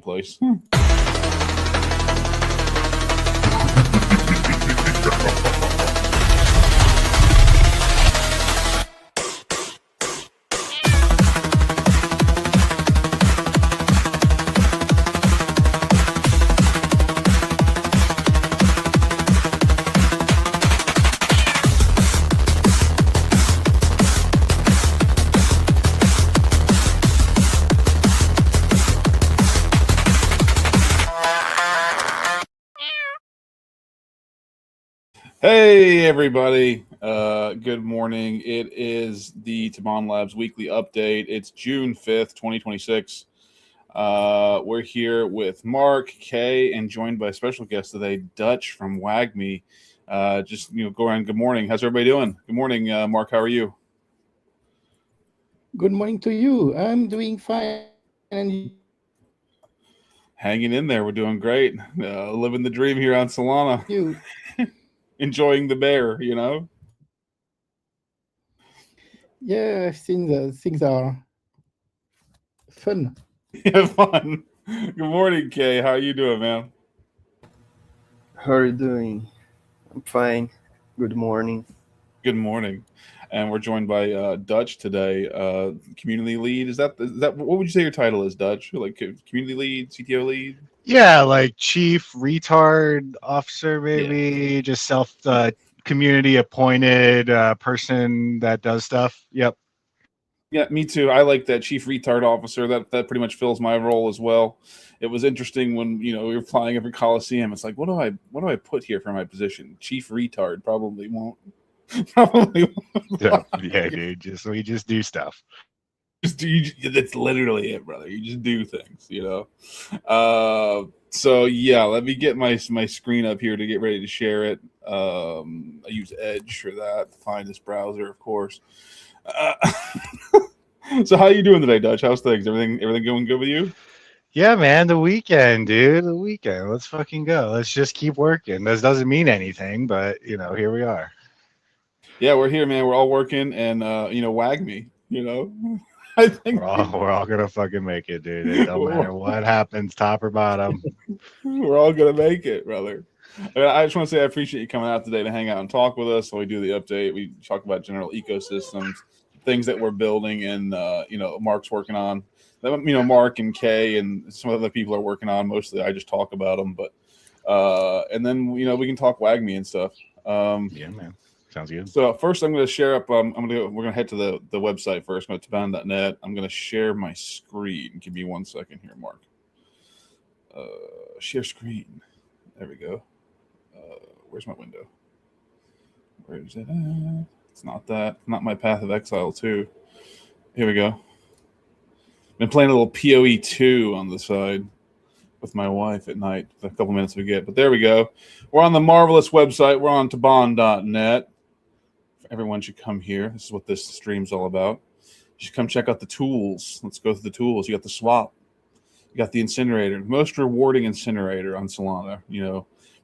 place. Hey everybody, good morning. It is the Tibane Labs weekly update. It's June 5th, 2026. We're here with Mark, Kay, and joined by a special guest today, Dutch from WagMe. Go around. Good morning. How's everybody doing? Good morning, Mark. How are you? Good morning to you. I'm doing fine. And Hanging in there. We're doing great. Living the dream here on Solana. you? Enjoying the bear, you know? Yeah, I've seen the things are fun. Yeah, fun. Good morning, Kay. How are you doing, man? How are you doing? I'm fine. Good morning. Good morning. And we're joined by Dutch today, community lead. Is that what would you say your title is, Dutch? Like community lead, CTO lead? Yeah, like chief retard officer, maybe just self community appointed person that does stuff. Yep. Yeah, me too. I like that chief retard officer. That pretty much fills my role as well. It was interesting when we were flying every Coliseum. It's like, what do I put here for my position? Chief retard probably won't. Probably won't. Yeah, dude. We just do stuff. That's literally it, brother. You just do things, So yeah, let me get my screen up here to get ready to share it. I use Edge for that. Find this browser, of course. So how you doing today, Dutch? How's things? Everything going good with you? Yeah, man. The weekend, dude. The weekend. Let's fucking go. Let's just keep working. This doesn't mean anything, but here we are. Yeah, we're here, man. We're all working, and WagMe. I think we're all gonna fucking make it, dude. It don't matter what happens, top or bottom. We're all gonna make it, brother. I just want to say I appreciate you coming out today to hang out and talk with us. While we do the update, we talk about general ecosystems, things that we're building, and Mark's working on. Mark and Kay and some other people are working on. Mostly, I just talk about them, but and then we can talk WagMe and stuff. Yeah, man. Sounds good. So first, I'm going to share up. We're going to head to the website first. Go to Tibane.net. I'm going to share my screen. Give me 1 second here, Mark. Share screen. There we go. Where's my window? Where is it at? It's not that. Not my Path of Exile 2. Here we go. Been playing a little PoE 2 on the side with my wife at night. A couple minutes we get, but there we go. We're on the marvelous website. We're on Tibane.net. Everyone should come here. This is what this stream's all about. You should come check out the tools. Let's go through the tools. You got the swap. You got the incinerator. Most rewarding incinerator on Solana.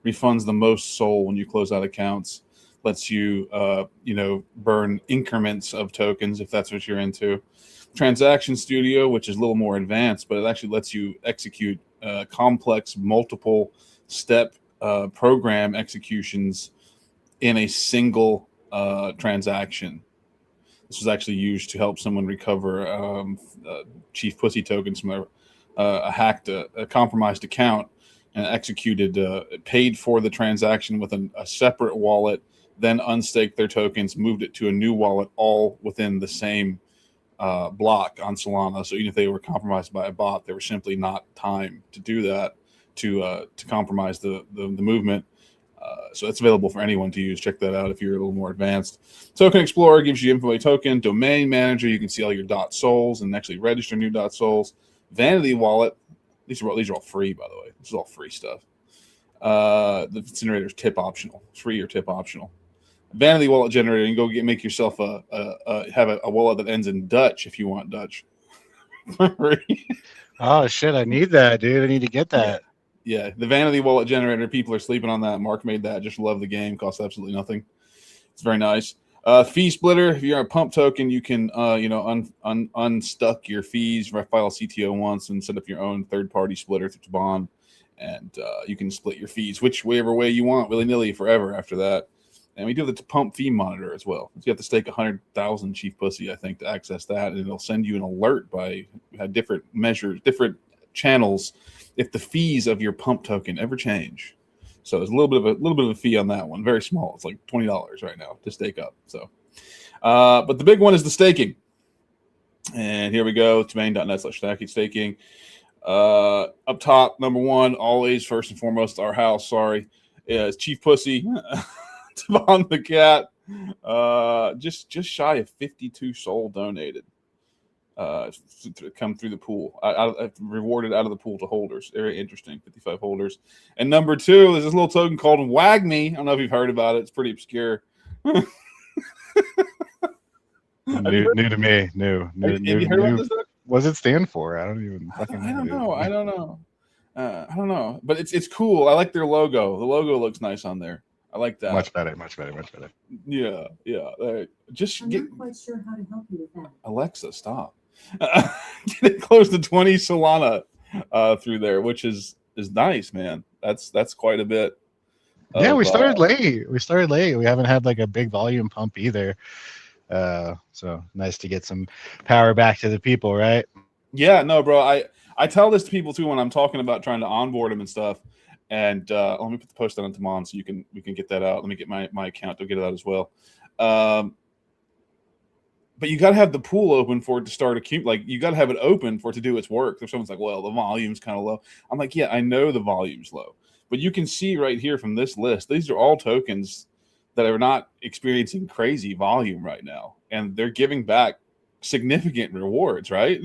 Refunds the most SOL when you close out accounts. Lets you, burn increments of tokens if that's what you're into. Transaction Studio, which is a little more advanced, but it actually lets you execute complex multiple step program executions in a single transaction. This was actually used to help someone recover Chief Pussy tokens from a compromised account, and executed, paid for the transaction with a separate wallet, then unstaked their tokens, moved it to a new wallet, all within the same block on Solana. So even if they were compromised by a bot, there was simply not time to do that to compromise the movement. So it's available for anyone to use. Check that out if you're a little more advanced. Token Explorer gives you info by token. Domain Manager, you can see all your .sols and actually register new .sols. Vanity Wallet, these are all free, by the way. This is all free stuff. The incinerator is tip optional. It's free or tip optional. Vanity Wallet Generator, you can go make yourself have a wallet that ends in Dutch if you want Dutch. Oh shit! I need that, dude. I need to get that. Yeah, the Vanity Wallet Generator, people are sleeping on that. Mark made that. Just love the game. Costs absolutely nothing. It's very nice. Fee splitter. If you're a pump token, you can unstuck your fees, file a CTO once, and set up your own third-party splitter through Tibane, and you can split your fees whichever way you want, willy-nilly, forever after that. And we do the pump fee monitor as well. You have to stake 100,000 Chief Pussy, I think, to access that, and it'll send you an alert by different measures, different channels, if the fees of your pump token ever change. So there's a little bit of a fee on that one, very small. It's like $20 right now to stake up. So, but the big one is the staking. And here we go, Tibane.net/staking. Up top, number one, always first and foremost, our house. Sorry, is Chief Pussy, Tibane the cat. Just shy of 52 SOL donated. To come through the pool. I rewarded out of the pool to holders. Very interesting. 55 holders. And number two, there's this little token called WAGME. I don't know if you've heard about it. It's pretty obscure. New to me. New. Have you heard about this? What does it stand for? I don't even fucking I don't know. I don't know. But it's cool. I like their logo. The logo looks nice on there. I like that. Much better. Yeah. Just I'm not quite sure how to help you with that. Alexa, stop. Getting close to 20 Solana through there, which is nice, man. That's quite a bit. Yeah, we started late. We haven't had like a big volume pump either. So nice to get some power back to the people, right? Yeah, no, bro. I tell this to people too when I'm talking about trying to onboard them and stuff. And let me put the post on Tibane so we can get that out. Let me get my account to get it out as well. But you got to have the pool open for it to start like you got to have it open for it to do its work. If someone's like, well, the volume's kind of low. I'm like, yeah, I know the volume's low, but you can see right here from this list, these are all tokens that are not experiencing crazy volume right now. And they're giving back significant rewards, right?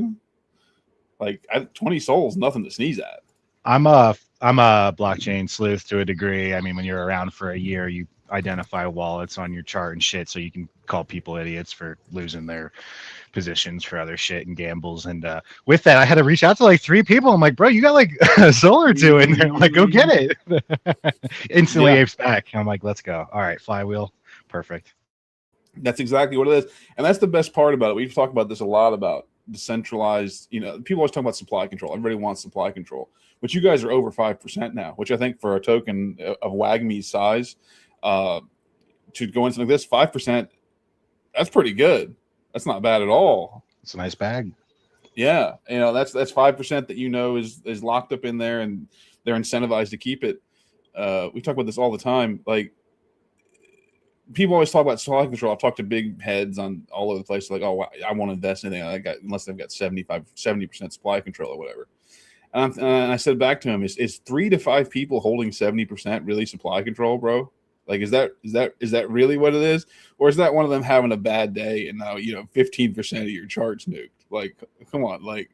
Like 20 souls, nothing to sneeze at. I'm a blockchain sleuth to a degree. I mean, when you're around for a year, you identify wallets on your chart and shit, so you can call people idiots for losing their positions for other shit and gambles. And with that, I had to reach out to like 3 people. I'm like, bro, you got like a soul or 2 in there. I'm like, go get it. Instantly apes back. I'm like, let's go. All right, flywheel. Perfect. That's exactly what it is. And that's the best part about it. We've talked about this a lot about decentralized, people always talk about supply control. Everybody wants supply control, but you guys are over 5% now, which I think for a token of WAGME's size, to go into like this 5%, that's pretty good. That's not bad at all. It's a nice bag. Yeah, that's 5% that is locked up in there, and they're incentivized to keep it. We talk about this all the time. Like, people always talk about supply control. I've talked to big heads on all over the place, like, oh, I won't invest in anything unless they've got 70% supply control or whatever. And I said back to him, is 3 to 5 people holding 70% really supply control, bro? Like, is that really what it is? Or is that one of them having a bad day and now, 15% of your chart's nuked? Like, come on, like,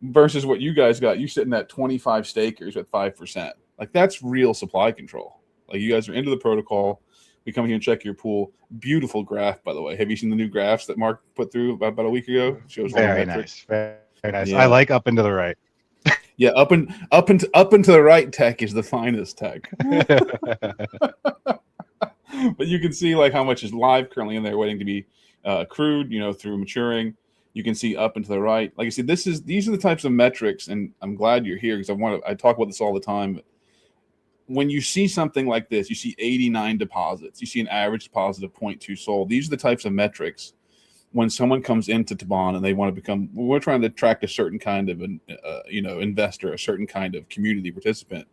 versus what you guys got, you sitting at 25 stakers at 5%. Like, that's real supply control. Like, you guys are into the protocol. We come here and check your pool. Beautiful graph, by the way. Have you seen the new graphs that Mark put through about a week ago? It shows very nice. Very nice. Yeah. I like up and to the right. Yeah, up and to the right tech is the finest tech. But you can see like how much is live currently in there waiting to be accrued, through maturing. You can see up and to the right. Like I said, these are the types of metrics, and I'm glad you're here because I talk about this all the time. When you see something like this, you see 89 deposits, you see an average deposit of 0.2 SOL. These are the types of metrics when someone comes into Tibane and they want to we're trying to attract a certain kind of investor, a certain kind of community participant.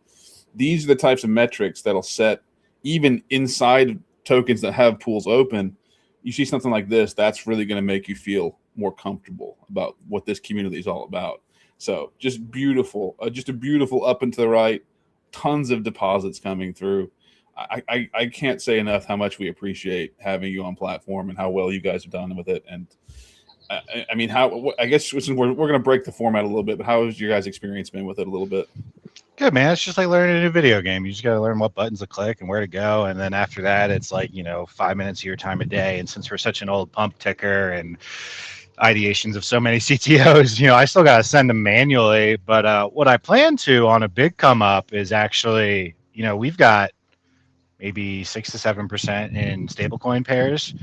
These are the types of metrics that'll set, even inside tokens that have pools open, you see something like this, that's really going to make you feel more comfortable about what this community is all about. So just beautiful, just a beautiful up and to the right, tons of deposits coming through. I can't say enough how much we appreciate having you on platform and how well you guys have done with it. And I mean, I guess we're going to break the format a little bit, but how has your guys' experience been with it a little bit? Good, man. It's just like learning a new video game. You just got to learn what buttons to click and where to go. And then after that, it's like, 5 minutes of your time a day. And since we're such an old pump ticker and ideations of so many CTOs, I still got to send them manually. But what I plan to on a big come up is actually, we've got maybe 6 to 7% in stablecoin pairs.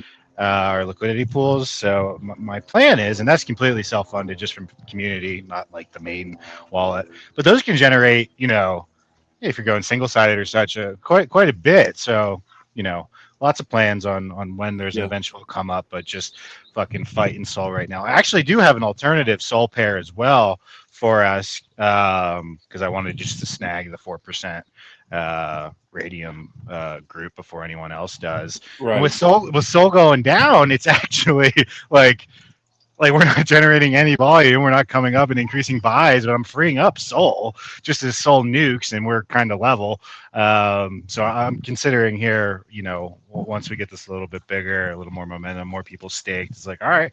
or liquidity pools. So my plan is, and that's completely self-funded just from community, not like the main wallet, but those can generate, if you're going single-sided or such, quite a bit. So, lots of plans on when there's an Yeah. eventual come up, but just fucking fighting Sol right now. I actually do have an alternative Sol pair as well for us, because I wanted just to snag the 4% radium group before anyone else does. Right. And with Sol going down, it's actually like we're not generating any volume, we're not coming up and increasing buys, but I'm freeing up Sol just as Sol nukes, and we're kind of level. So I'm considering here, once we get this a little bit bigger, a little more momentum, more people staked, it's like, all right,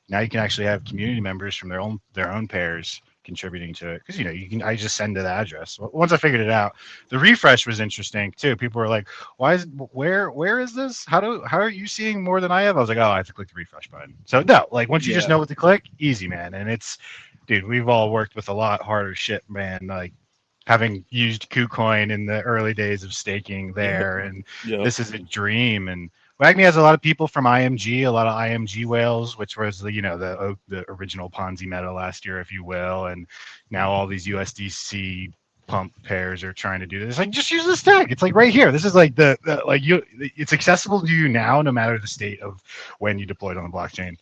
now you can actually have community members from their own pairs contributing to it, because I just send to the address. Once I figured it out, the refresh was interesting too. People were like, where is this, how are you seeing more than I have? I was like, oh, I have to click the refresh button. So no, like once you just know what to click, easy, man. And it's, dude, we've all worked with a lot harder shit, man, like having used KuCoin in the early days of staking there, and this is a dream. And WAGMI has a lot of people from IMG, a lot of IMG whales, which was the original Ponzi meta last year, if you will. And now all these USDC pump pairs are trying to do this. Like, just use this tag. It's like right here. This is like it's accessible to you now, no matter the state of when you deploy it on the blockchain.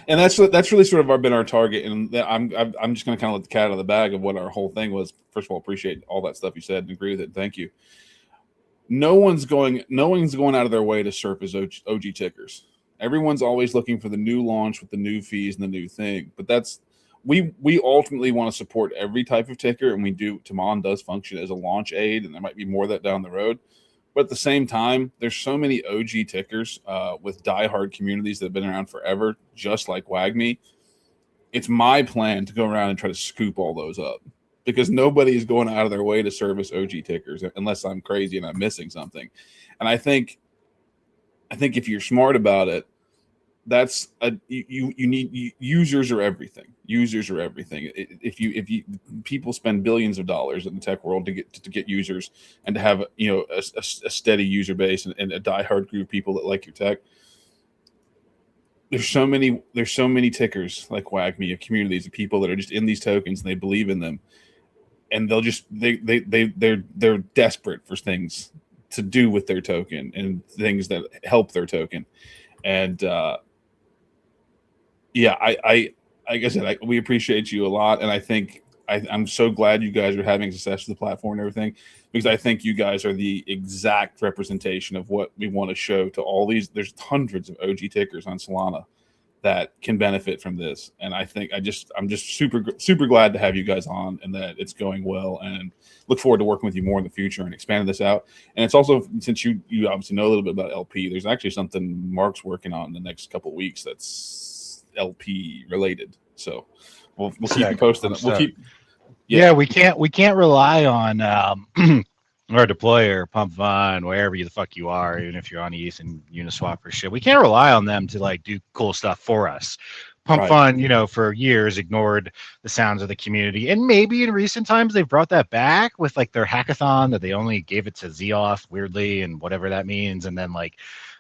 And that's really sort of been our target. And I'm just going to kind of let the cat out of the bag of what our whole thing was. First of all, appreciate all that stuff you said and agree with it. Thank you. No one's going out of their way to surface OG tickers. Everyone's always looking for the new launch with the new fees and the new thing. But we ultimately want to support every type of ticker, and we do. Tibane does function as a launch aid, and there might be more of that down the road. But at the same time, there's so many OG tickers with diehard communities that have been around forever, just like WAGMI. It's my plan to go around and try to scoop all those up, because nobody is going out of their way to service OG tickers unless I'm crazy and I'm missing something. And I think if you're smart about it, that's you need users are everything. Users are everything. If you people spend billions of dollars in the tech world to get users and to have a steady user base and a diehard group of people that like your tech. There's so many tickers like WAGMI, of communities of people that are just in these tokens and they believe in them, and they're desperate for things to do with their token and things that help their token. And like I said, we appreciate you a lot, and I think I'm so glad you guys are having success with the platform and everything, because I think you guys are the exact representation of what we want to show to all these. There's hundreds of OG tickers on Solana that can benefit from this, and I think I'm just super glad to have you guys on, and that it's going well, and look forward to working with you more in the future and expanding this out. And it's also, since you obviously know a little bit about LP, there's actually something Mark's working on in the next couple of weeks that's LP related. So we'll keep you posted. We'll keep. Yeah, we can't rely on our deployer, PumpFun, wherever the fuck you are, even if you're on ETH and Uniswap or shit. We can't rely on them to like do cool stuff for us. PumpFun, for years ignored the sounds of the community, and maybe in recent times they've brought that back with like their hackathon that they only gave it to Zeoff weirdly, and whatever that means, and then like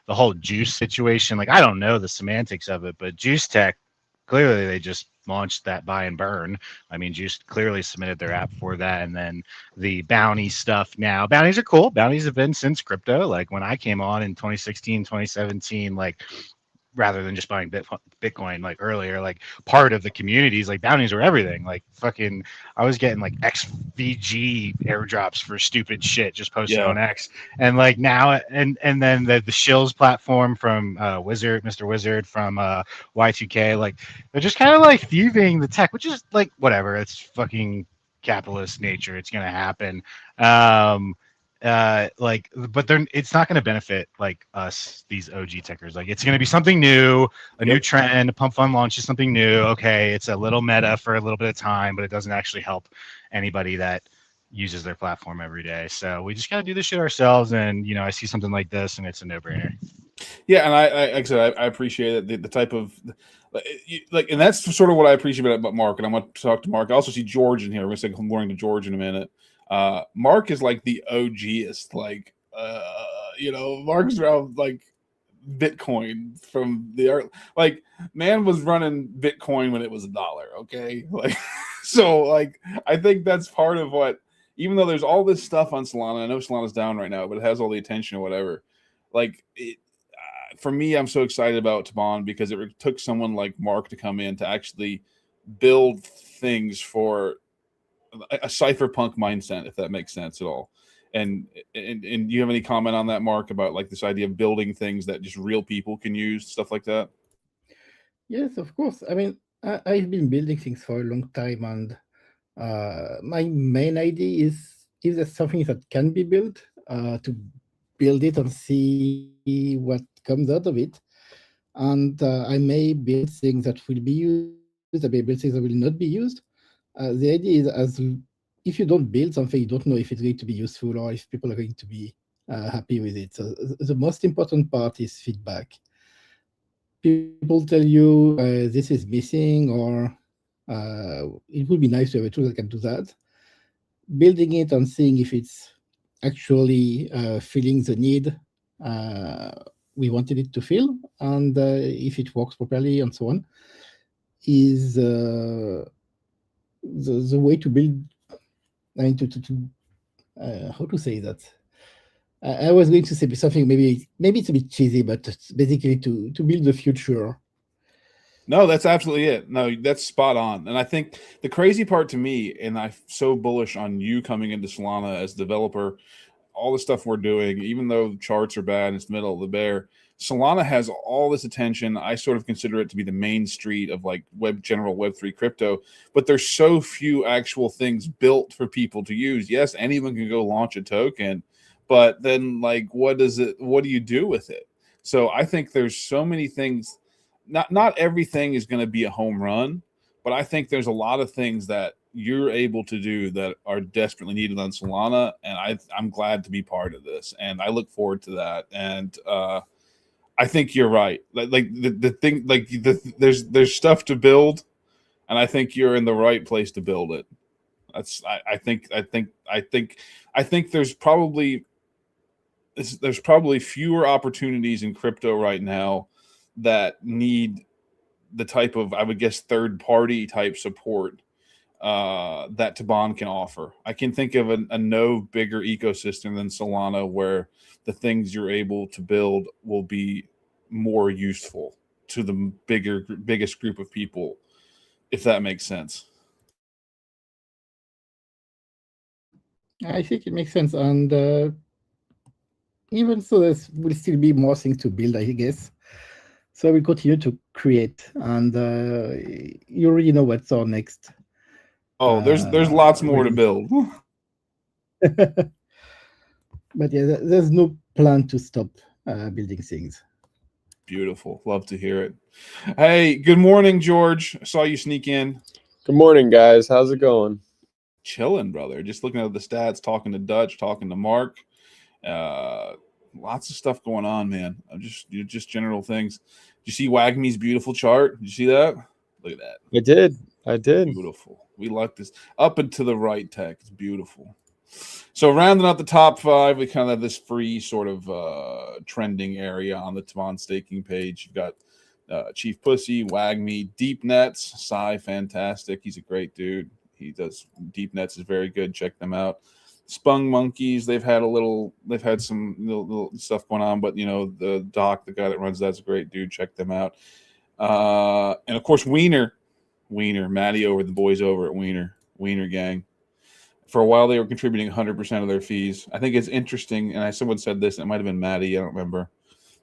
the whole Juice situation. Like, I don't know the semantics of it, but Juice Tech, clearly they just launched that buy and burn. I mean, Juice clearly submitted their app for that. And then the bounty stuff now. Bounties are cool. Bounties have been since crypto. Like when I came on in 2016, 2017, like rather than just buying Bitcoin like earlier, like part of the communities, like bounties were everything. Like fucking, I was getting like XVG airdrops for stupid shit just posted on X. And like now, and then the Shills platform from Mr. Wizard from Y2K, like they're just kind of like thieving the tech, which is like whatever. It's fucking capitalist nature. It's gonna happen. But it's not going to benefit like us, these OG tickers. Like it's going to be something new, a new trend. PumpFun launches something new. Okay, it's a little meta for a little bit of time, but it doesn't actually help anybody that uses their platform every day. So we just got to do this shit ourselves. And I see something like this, and it's a no-brainer. Yeah, and I appreciate it. The type of and that's sort of what I appreciate about Mark. And I'm going to talk to Mark. I also see George in here. We're going to say good morning to George in a minute. Mark is like the OGest, like Mark's around like Bitcoin from the art. Like, man was running Bitcoin when it was $1. Okay, like, so like I think that's part of what. Even though there's all this stuff on Solana, I know Solana's down right now, but it has all the attention or whatever. Like, for me, I'm so excited about Tibane because it took someone like Mark to come in to actually build things for a cypherpunk mindset, if that makes sense at all. And do you have any comment on that, Mark, about like this idea of building things that just real people can use, stuff like that? Yes, of course. I mean, I've been building things for a long time, and my main idea is if there's something that can be built, to build it and see what comes out of it. And I may build things that will be used, I may build things that will not be used. The idea is, if you don't build something, you don't know if it's going to be useful or if people are going to be happy with it. So the most important part is feedback. People tell you this is missing, or it would be nice to have a tool that can do that. Building it and seeing if it's actually filling the need we wanted it to fill, and if it works properly and so on, is the way to build. I mean, how to say that? I was going to say something maybe it's a bit cheesy, but it's basically to build the future. No, that's absolutely it. No, that's spot on. And I think the crazy part to me, and I'm so bullish on you coming into Solana as a developer, all the stuff we're doing, even though charts are bad and it's the middle of the bear, Solana has all this attention. I sort of consider it to be the main street of like general Web3 crypto, but there's so few actual things built for people to use. Yes, anyone can go launch a token, but then like, what do you do with it? So I think there's so many things. Not everything is going to be a home run, but I think there's a lot of things that you're able to do that are desperately needed on Solana, and I'm glad to be part of this, and I look forward to that. And I think you're right. The thing, there's stuff to build, and I think you're in the right place to build it. I think there's probably fewer opportunities in crypto right now that need the type of, I would guess, third-party type support that Tibane can offer. I can think of a no bigger ecosystem than Solana where the things you're able to build will be more useful to the biggest group of people, if that makes sense. I think it makes sense, and even so, there will still be more things to build, I guess. So we continue to create, and you already know what's our next. Oh, there's lots more to build. But yeah, there's no plan to stop building things. Beautiful. Love to hear it. Hey, good morning, George. I saw you sneak in. Good morning, guys. How's it going? Chilling, brother. Just looking at the stats, talking to Dutch, talking to Mark. Lots of stuff going on, man. Just general things. Did you see Wagme's beautiful chart? Did you see that? Look at that. I did. Beautiful. We like this. Up and to the right tech. It's beautiful. So rounding out the top 5, we kind of have this free sort of trending area on the Tibane staking page. You've got Chief Pussy, Wagme, Deep Nets, Psy, fantastic. He's a great dude. He does Deep Nets is very good. Check them out. Spung Monkeys, they've had some little stuff going on, but the doc, the guy that runs that's a great dude. Check them out. And of course Wiener, Matty over the boys over at Wiener Gang. For a while they were contributing 100% of their fees. I think it's interesting, and someone said this, and it might have been Matty, I don't remember.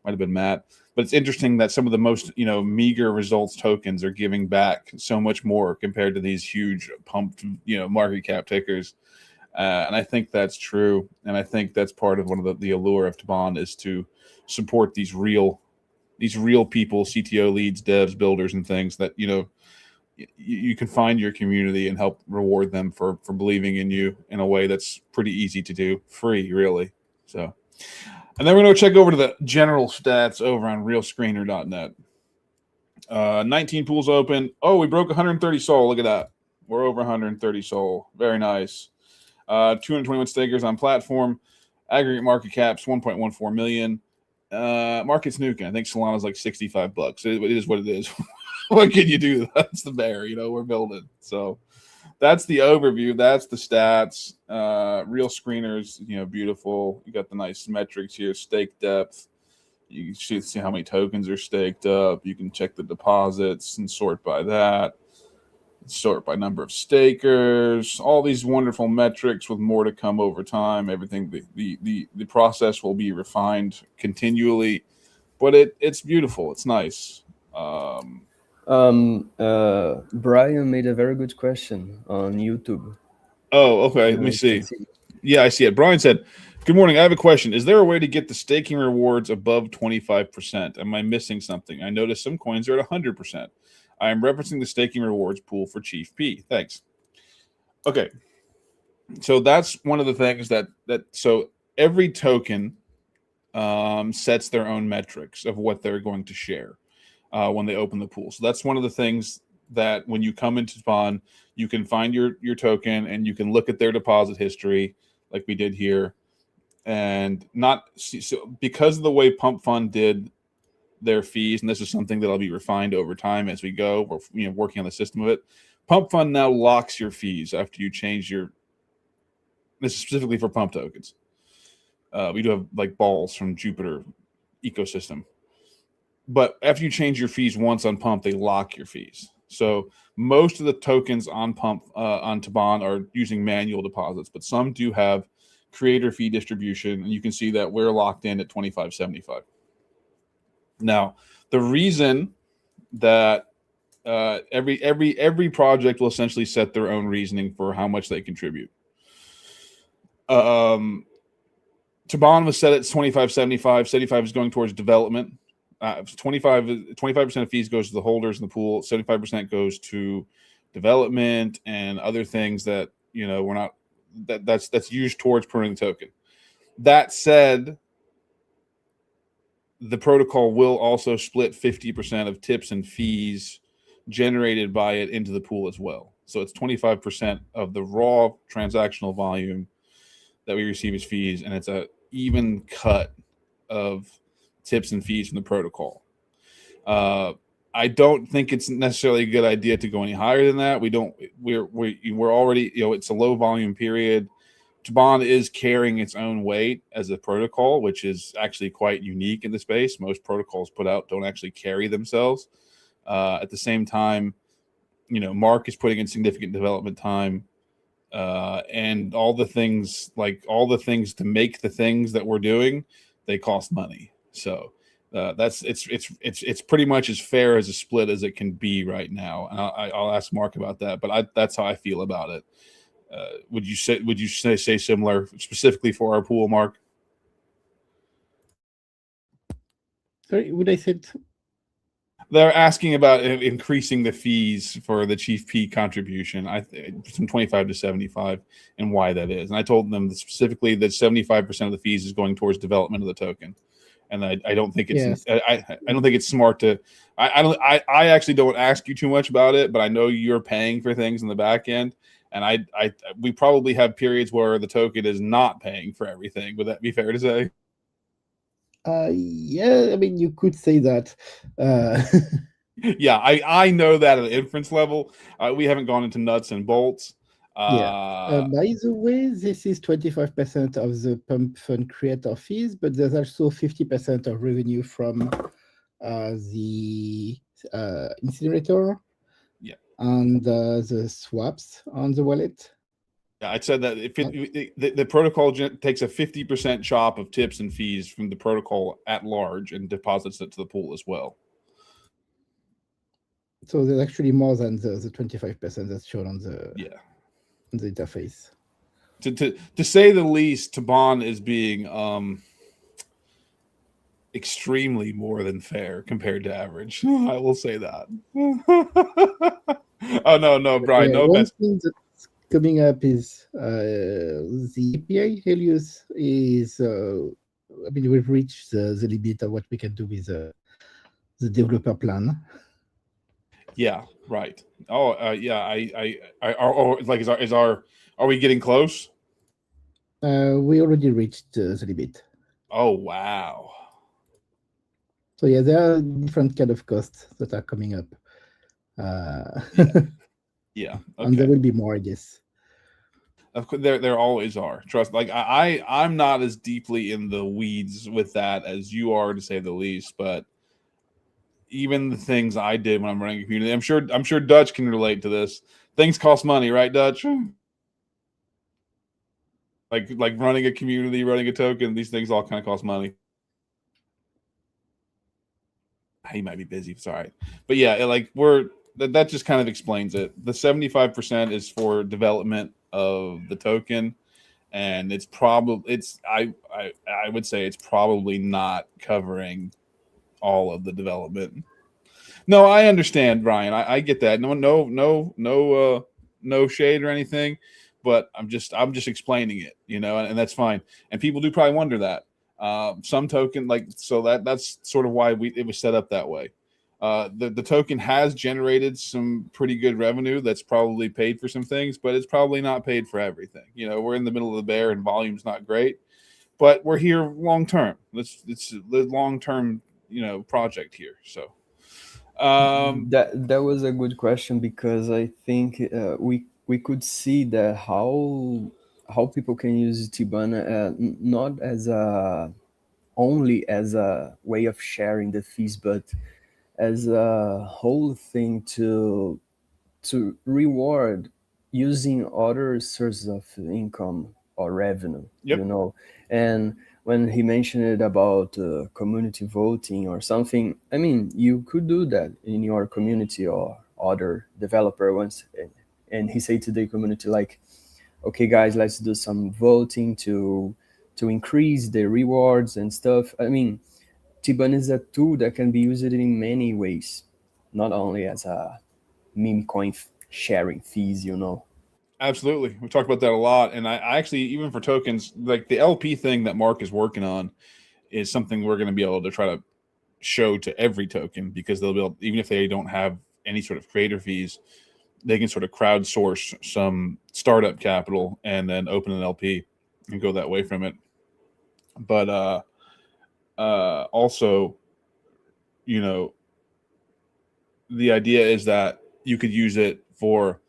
Might have been Matt. But it's interesting that some of the most, meager results tokens are giving back so much more compared to these huge pumped, market cap tickers. And I think that's true. And I think that's part of one of the allure of Tibane is to support these real people, CTO leads, devs, builders, and things that, you can find your community and help reward them for believing in you in a way that's pretty easy to do, free, really. So, and then we're going to check over to the general stats over on realscreener.net. 19 pools open. Oh, we broke 130 SOL. Look at that. We're over 130 SOL. Very nice. 221 stakers on platform. Aggregate market caps 1.14 million. Market snooking. I think Solana's like $65. It is what it is. What can you do? That's the bear. We're building. So that's the overview. That's the stats. Real screeners, beautiful. You got the nice metrics here. Stake depth. You can see how many tokens are staked up. You can check the deposits and sort by that. Sort by number of stakers. All these wonderful metrics with more to come over time. Everything, the process will be refined continually, but it's beautiful. It's nice. Brian made a very good question on YouTube. Oh, okay. Let me see. Yeah, I see it. Brian said, "Good morning. I have a question. Is there a way to get the staking rewards above 25%? Am I missing something? I noticed some coins are at 100%. I am referencing the staking rewards pool for Chief P. Thanks." Okay. So that's one of the things so every token sets their own metrics of what they're going to share when they open the pool. So that's one of the things that when you come into Tibane, you can find your token and you can look at their deposit history like we did here. And because of the way Pump Fund did their fees, and this is something that'll be refined over time as we go. We're working on the system of it. Pump Fund now locks your fees after you change your. This is specifically for pump tokens. We do have like balls from Jupiter ecosystem, but after you change your fees once on Pump, they lock your fees. So most of the tokens on Pump on Tibane are using manual deposits, but some do have creator fee distribution, and you can see that we're locked in at 25.75. Now, the reason that every project will essentially set their own reasoning for how much they contribute. Tibane was set at 25.75. 75 is going towards development. 25% of fees goes to the holders in the pool. 75% goes to development and other things that we're not. That's used towards printing the token. That said, the protocol will also split 50% of tips and fees generated by it into the pool as well. So it's 25% of the raw transactional volume that we receive as fees, and it's a even cut of tips and fees from the protocol. I don't think it's necessarily a good idea to go any higher than that. We're already, it's a low volume period. Tibane is carrying its own weight as a protocol, which is actually quite unique in the space. Most protocols put out don't actually carry themselves. At the same time, Mark is putting in significant development time, and all the things to make the things that we're doing, they cost money. So it's pretty much as fair as a split as it can be right now. And I'll ask Mark about that, but that's how I feel about it. Would you say similar specifically for our pool, Mark? Sorry, would I said? They're asking about increasing the fees for the Chief P contribution, from 25 to 75, and why that is. And I told them specifically that 75% of the fees is going towards development of the token. And I don't think it's I don't think it's smart to. I actually don't ask you too much about it, but I know you're paying for things in the back end, and we probably have periods where the token is not paying for everything. Would that be fair to say? Yeah, I mean, you could say that. Yeah, I know that at an inference level. We haven't gone into nuts and bolts. By the way, this is 25% of the Pump Fund creator fees, but there's also 50% of revenue from the incinerator, and the swaps on the wallet. Yeah, I said that the protocol takes a 50% chop of tips and fees from the protocol at large and deposits it to the pool as well. So there's actually more than the 25% that's shown on the on the interface. To say the least, Tibane is being extremely more than fair compared to average. I will say that. Oh no, Brian, no one offense. thing that's coming up is the API Helios is. I mean, we've reached the limit of what we can do with the developer plan. Yeah, right. Oh, yeah. Are we getting close? We already reached the limit. Oh wow. So yeah, there are different kind of costs that are coming up. Yeah. And there Okay. will be more, I guess. Of course, there always are. Trust. Like I'm not as deeply in the weeds with that as you are, to say the least. But even the things I did when I'm running a community, I'm sure Dutch can relate to this. Things cost money, right, Dutch? Like running a community, running a token, these things all kind of cost money. He might be busy. It's all right. But yeah, like that just kind of explains it. The 75% is for development of the token, and I would say it's probably not covering all of the development. No, I understand, Ryan. I get that. No shade or anything, but I'm just explaining it, and that's fine. And people do probably wonder that. Some token, that's sort of why it was set up that way. The token has generated some pretty good revenue that's probably paid for some things, but it's probably not paid for everything. We're in the middle of the bear and volume's not great, but we're here long term. It's the long term project here. So That was a good question, because I think we could see that how people can use Tibane not as a only as a way of sharing the fees, but as a whole thing to reward using other sources of income or revenue. Yep. And when he mentioned it about community voting or something, I mean, you could do that in your community or other developer ones. And he said to the community, like, okay guys, let's do some voting to increase the rewards and stuff. I mean, Tibane is a tool that can be used in many ways, not only as a meme coin sharing fees. Absolutely. We talked about that a lot. And I actually, even for tokens, like the LP thing that Mark is working on is something we're going to be able to try to show to every token, because they'll be able, even if they don't have any sort of creator fees, they can sort of crowdsource some startup capital and then open an LP and go that way from it. But also, the idea is that you could use it for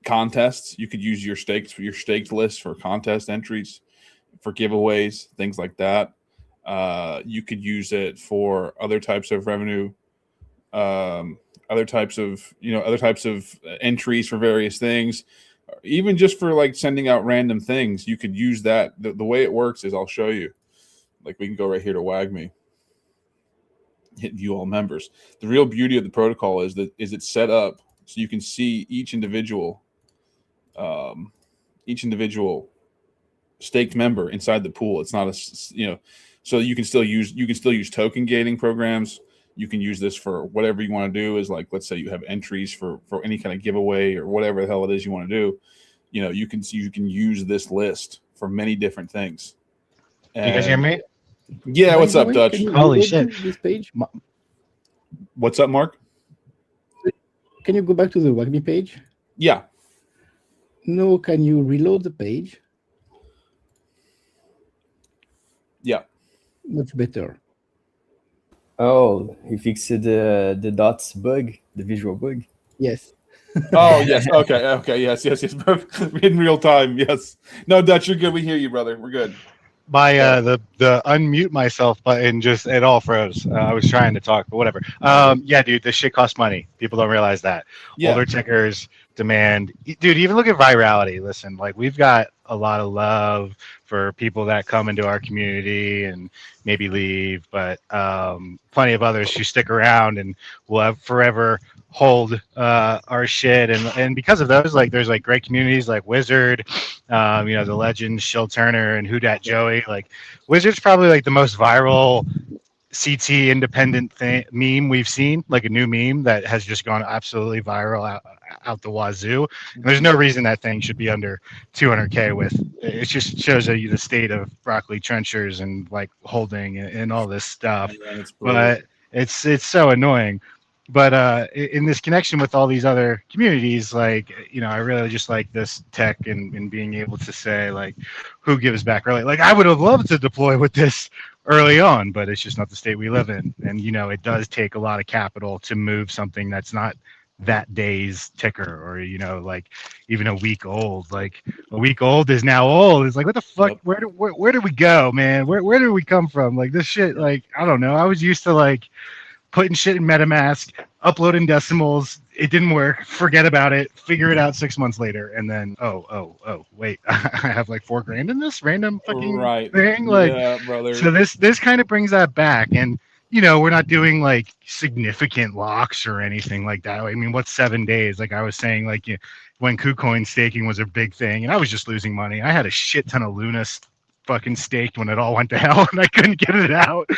contests. You could use your staked list for contest entries, for giveaways, things like that. You could use it for other types of revenue, other types of entries for various things, even just for like sending out random things. You could use that. The way it works is, I'll show you. Like, we can go right here to WAGME, hit view all members. The real beauty of the protocol is it's set up so you can see each individual staked member inside the pool. It's not so you can still use token gating programs. You can use this for whatever you want to do. Is like, let's say you have entries for any kind of giveaway or whatever the hell it is you want to do. You can use this list for many different things. You guys hear me? Yeah, what's up, Dutch? Holy shit. This page? What's up, Mark? Can you go back to the WAGMI page? Yeah. No, can you reload the page? Yeah. Much better. Oh, he fixed the dots bug, the visual bug. Yes. Oh, yes. Okay. Yes. In real time. Yes. No, Dutch, you're good. We hear you, brother. We're good. My the unmute myself button it all froze. I was trying to talk, but whatever. Yeah, dude, this shit costs money. People don't realize that. Yeah. Older tickers demand, dude. Even look at virality. Listen, like, we've got a lot of love for people that come into our community and maybe leave, but plenty of others who stick around and will have forever hold our shit, and because of those, like, there's like great communities like Wizard, the legends Shill Turner and Who Dat Joey. Like, Wizard's probably like the most viral CT independent meme we've seen, like a new meme that has just gone absolutely viral out the wazoo. And there's no reason that thing should be under 200K with. It just shows you the state of broccoli trenchers and like holding and all this stuff. Yeah, but it's so annoying. But in this connection with all these other communities, like, I really just like this tech and being able to say, like, who gives back early. Like, I would have loved to deploy with this early on, but it's just not the state we live in. And, it does take a lot of capital to move something that's not that day's ticker, or, like even a week old. Like, a week old is now old. It's like, what the fuck? Yep. Where do we go, man? Where did we come from? Like, this shit, like, I don't know. I was used to, like, putting shit in MetaMask, uploading decimals. It didn't work. Forget about it. Figure it out 6 months later, and then wait, I have like $4,000 in this random fucking thing. Like, yeah, brother. So this kind of brings that back, and we're not doing like significant locks or anything like that. I mean, what's 7 days? Like I was saying, like when KuCoin staking was a big thing, and I was just losing money. I had a shit ton of Luna fucking staked when it all went to hell and I couldn't get it out.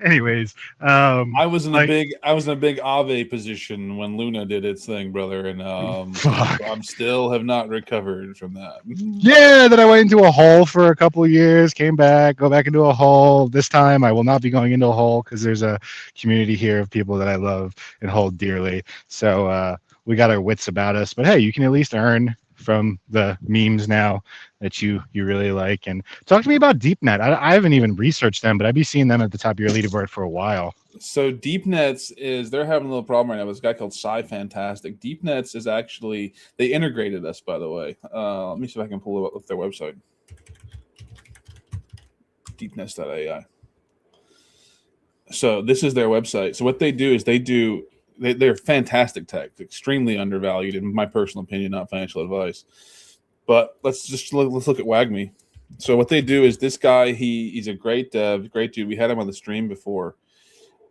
Anyways, I was in a big Aave position when Luna did its thing, brother, and I'm still have not recovered from that. Yeah, then I went into a hole for a couple of years, came back, go back into a hole. This time I will not be going into a hole because there's a community here of people that I love and hold dearly. So we got our wits about us, but hey, you can at least earn from the memes now that you really like. And talk to me about DeepNet. I haven't even researched them, but I'd be seeing them at the top of your leaderboard for a while. So DeepNets they're having a little problem right now. There's a guy called Fantastic. DeepNets is actually, they integrated us, by the way. Let me see if I can pull up their website. Deepnets.ai. So this is their website. So what they do is they're fantastic tech, extremely undervalued in my personal opinion, not financial advice. But let's look at WAGMI. So what they do is this guy, he's a great dev, great dude. We had him on the stream before.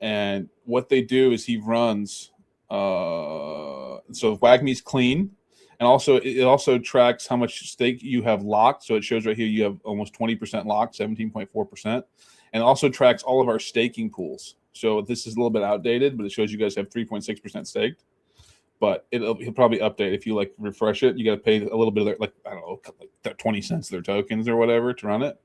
And what they do is he runs so WAGMI's clean, and also it also tracks how much stake you have locked. So it shows right here you have almost 20% locked, 17.4%, and it also tracks all of our staking pools. So this is a little bit outdated, but it shows you guys have 3.6% staked. But he'll probably update if you like refresh it. You got to pay a little bit of their, like, I don't know, like 20 cents their tokens or whatever to run it.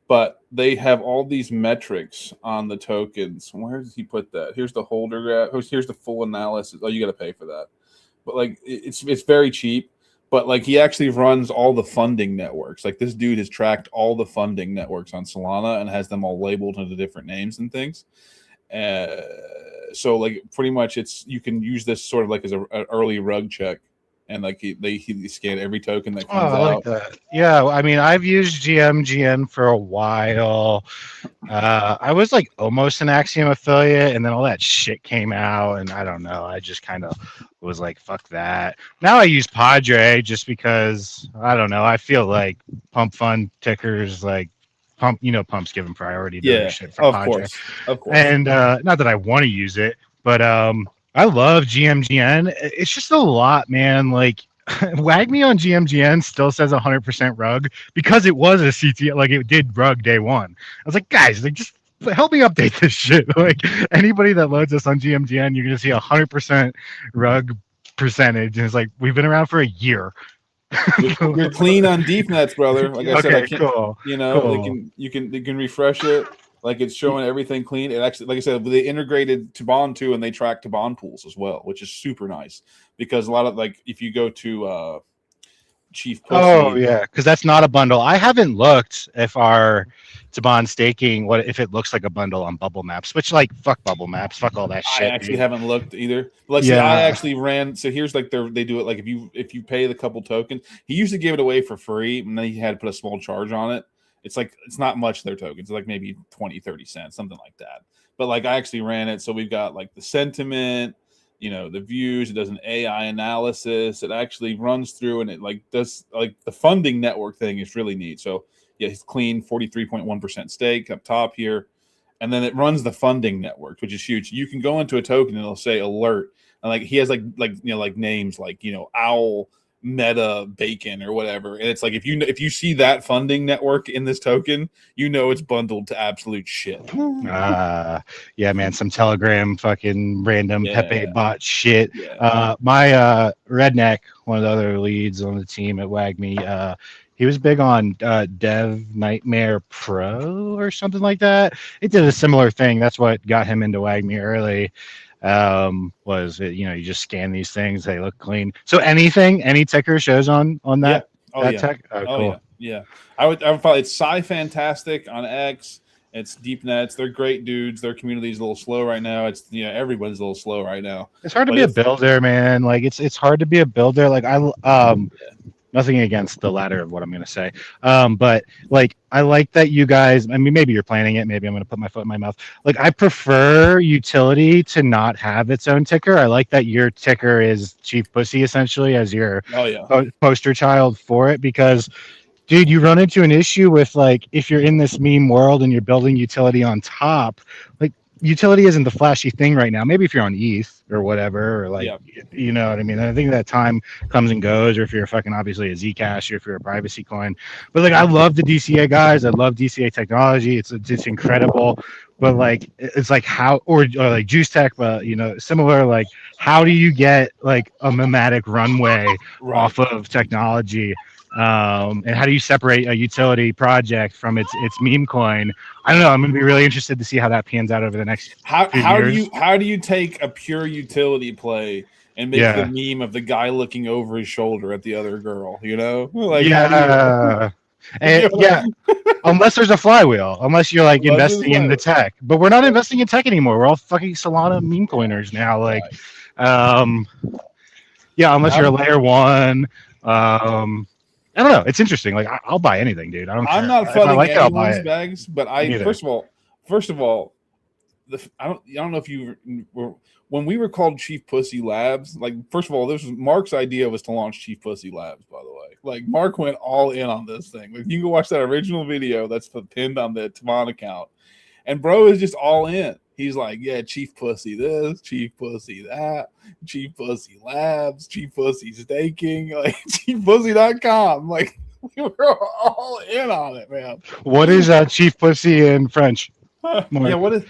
But they have all these metrics on the tokens. Where does he put that? Here's the holder graph. Here's the full analysis. Oh, you got to pay for that. But like it's very cheap. But like he actually runs all the funding networks. Like this dude has tracked all the funding networks on Solana and has them all labeled under different names and things. So like pretty much you can use this sort of like as an early rug check, and like he scan every token that comes out. Like that. Yeah, I mean I've used GMGN for a while. I was like almost an Axiom affiliate, and then all that shit came out, and I don't know. I just kind of was like, fuck that. Now I use Padre just because I don't know. I feel like pump fund tickers like. Pump's given priority to their shit for Padre. Of course. And not that I want to use it, but I love GMGN. It's just a lot, man. Like WAGMI on GMGN still says 100% rug because it was a CT, like it did rug day one. I was like, guys, like just help me update this shit. Like anybody that loads us on GMGN, you're gonna see 100% rug percentage, and it's like we've been around for a year. You're clean on DeepNets, brother. Like I said, I can't, cool. Cool. You can refresh it. Like it's showing everything clean. It actually, like I said, they integrated Tibane too, and they track Tibane pools as well, which is super nice because a lot of like if you go to Chief Pussy. Oh yeah, because that's not a bundle. I haven't looked if our Tibane staking if it looks like a bundle on Bubble Maps, which like fuck Bubble Maps, fuck all that shit. I actually haven't looked either. Let's see, I actually ran. So here's like they do it like if you pay the couple tokens, he used to give it away for free, and then he had to put a small charge on it. It's like it's not much their tokens. It's like maybe 20-30 cents, something like that. But like I actually ran it, so we've got like the sentiment. The views, it does an AI analysis. It actually runs through and it like does like the funding network thing is really neat. So yeah, it's clean 43.1% stake up top here. And then it runs the funding network, which is huge. You can go into a token and it'll say alert. And like he has like names like, Owl, Meta, Bacon or whatever. And it's like if you see that funding network in this token, it's bundled to absolute shit. Yeah, man, some Telegram fucking random Pepe bot shit. Yeah. My redneck, one of the other leads on the team at WAGMI, he was big on Dev Nightmare Pro or something like that. It did a similar thing. That's what got him into WAGMI early. Was it, you just scan these things, they look clean. So any ticker shows on that tech? Oh, cool. Yeah. I would follow. It's Sci Fantastic on X. It's Deep Nets. They're great dudes. Their community's a little slow right now. It's everybody's a little slow right now. It's hard to be a builder, man. Like it's hard to be a builder. Like nothing against the latter of what I'm going to say. But like, I like that you guys, I mean, maybe you're planning it. Maybe I'm going to put my foot in my mouth. Like, I prefer utility to not have its own ticker. I like that your ticker is Chief Pussy essentially as your poster child for it, because dude, you run into an issue with, like, if you're in this meme world and you're building utility on top, like, utility isn't the flashy thing right now. Maybe if you're on ETH or whatever, or like, you know what I mean? I think that time comes and goes, or if you're fucking obviously a Zcash, or if you're a privacy coin. But like, I love the DCA guys. I love DCA technology. It's incredible. But like, it's like how, or like Juice Tech, but similar, like, how do you get like a mimetic runway off of technology? And how do you separate a utility project from its meme coin? I don't know. I'm going to be really interested to see how that pans out over the next few years. How do you take a pure utility play and make the meme of the guy looking over his shoulder at the other girl? Like, unless there's a flywheel, unless you're like investing in the tech. But we're not investing in tech anymore. We're all fucking Solana meme coiners now. Like, unless you're a layer one. I don't know. It's interesting. Like, I'll buy anything, dude. I don't care. I'm not flooding anyone's bags, but first of all, I don't know if you were, when we were called Chief Pussy Labs. Like, first of all, this was Mark's idea was to launch Chief Pussy Labs. By the way, like, Mark went all in on this thing. Like, you can go watch that original video that's pinned on the Tibane account, and bro is just all in. He's like, yeah, Chief Pussy this, Chief Pussy that, Chief Pussy Labs, Chief Pussy Staking, like ChiefPussy.com. Like, we were all in on it, man. What is Chief Pussy in French? Mark, what is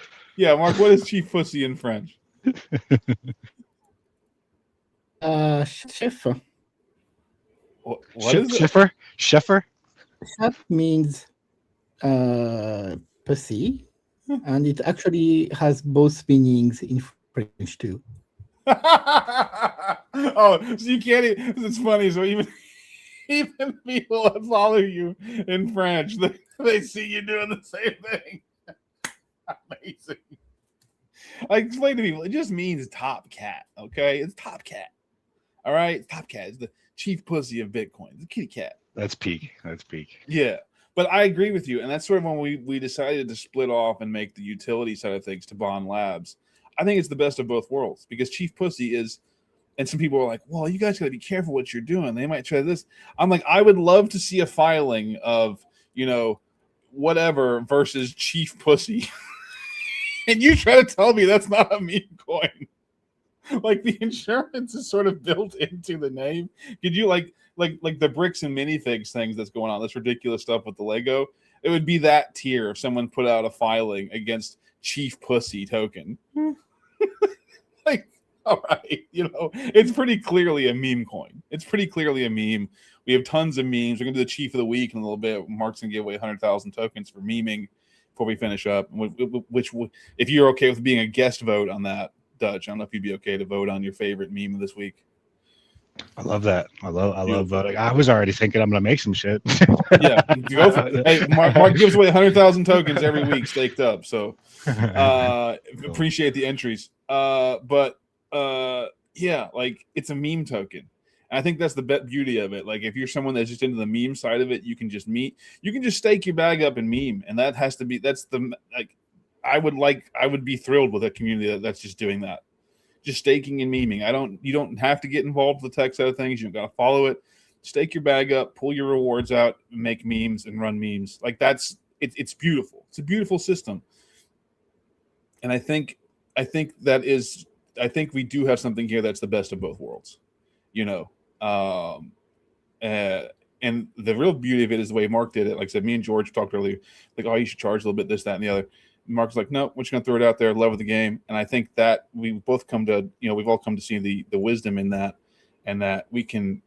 Chief Pussy in French? Chef. What is it? Schiffer? Chef means pussy. And it actually has both meanings in French too. Oh, so you can't. It's funny. So even people that follow you in French, they see you doing the same thing. Amazing. I explain to people, it just means top cat. Okay, it's top cat. All right, top cat is the chief pussy of Bitcoin. It's a kitty cat. That's peak. Yeah. But I agree with you, and that's sort of when we decided to split off and make the utility side of things Tibane Labs. I think it's the best of both worlds, because Chief Pussy is, and some people are like, well, you guys got to be careful what you're doing. They might try this. I'm like, I would love to see a filing of, whatever versus Chief Pussy. And you try to tell me that's not a meme coin. Like, the insurance is sort of built into the name. Could you like the bricks and minifigs things that's going on, this ridiculous stuff with the Lego? It would be that tier if someone put out a filing against Chief Pussy token. Like, all right, it's pretty clearly a meme coin. It's pretty clearly a meme. We have tons of memes. We're gonna do the Chief of the Week in a little bit. Mark's gonna give away 100,000 tokens for meming before we finish up. Which, if you're okay with being a guest vote on that, Dutch, I don't know if you'd be okay to vote on your favorite meme of this week. I love that. I love voting. I was already thinking I'm gonna make some shit. Yeah, go for it. Hey, Mark gives away 100,000 tokens every week, staked up. So appreciate the entries. But like, it's a meme token. And I think that's the beauty of it. Like, if you're someone that's just into the meme side of it, you can just stake your bag up and meme, and I would be thrilled with a community that's just doing that. Just staking and meming. You don't have to get involved with the tech side of things. You don't got to follow it. Stake your bag up, pull your rewards out, make memes and run memes. Like, it's beautiful. It's a beautiful system. And I think we do have something here that's the best of both worlds. And the real beauty of it is the way Mark did it. Like I said, me and George talked earlier, like, oh, you should charge a little bit, this, that, and the other. Mark's like, no, we're just gonna throw it out there, love of the game. And I think that we've all come to see the wisdom in that, and that we can.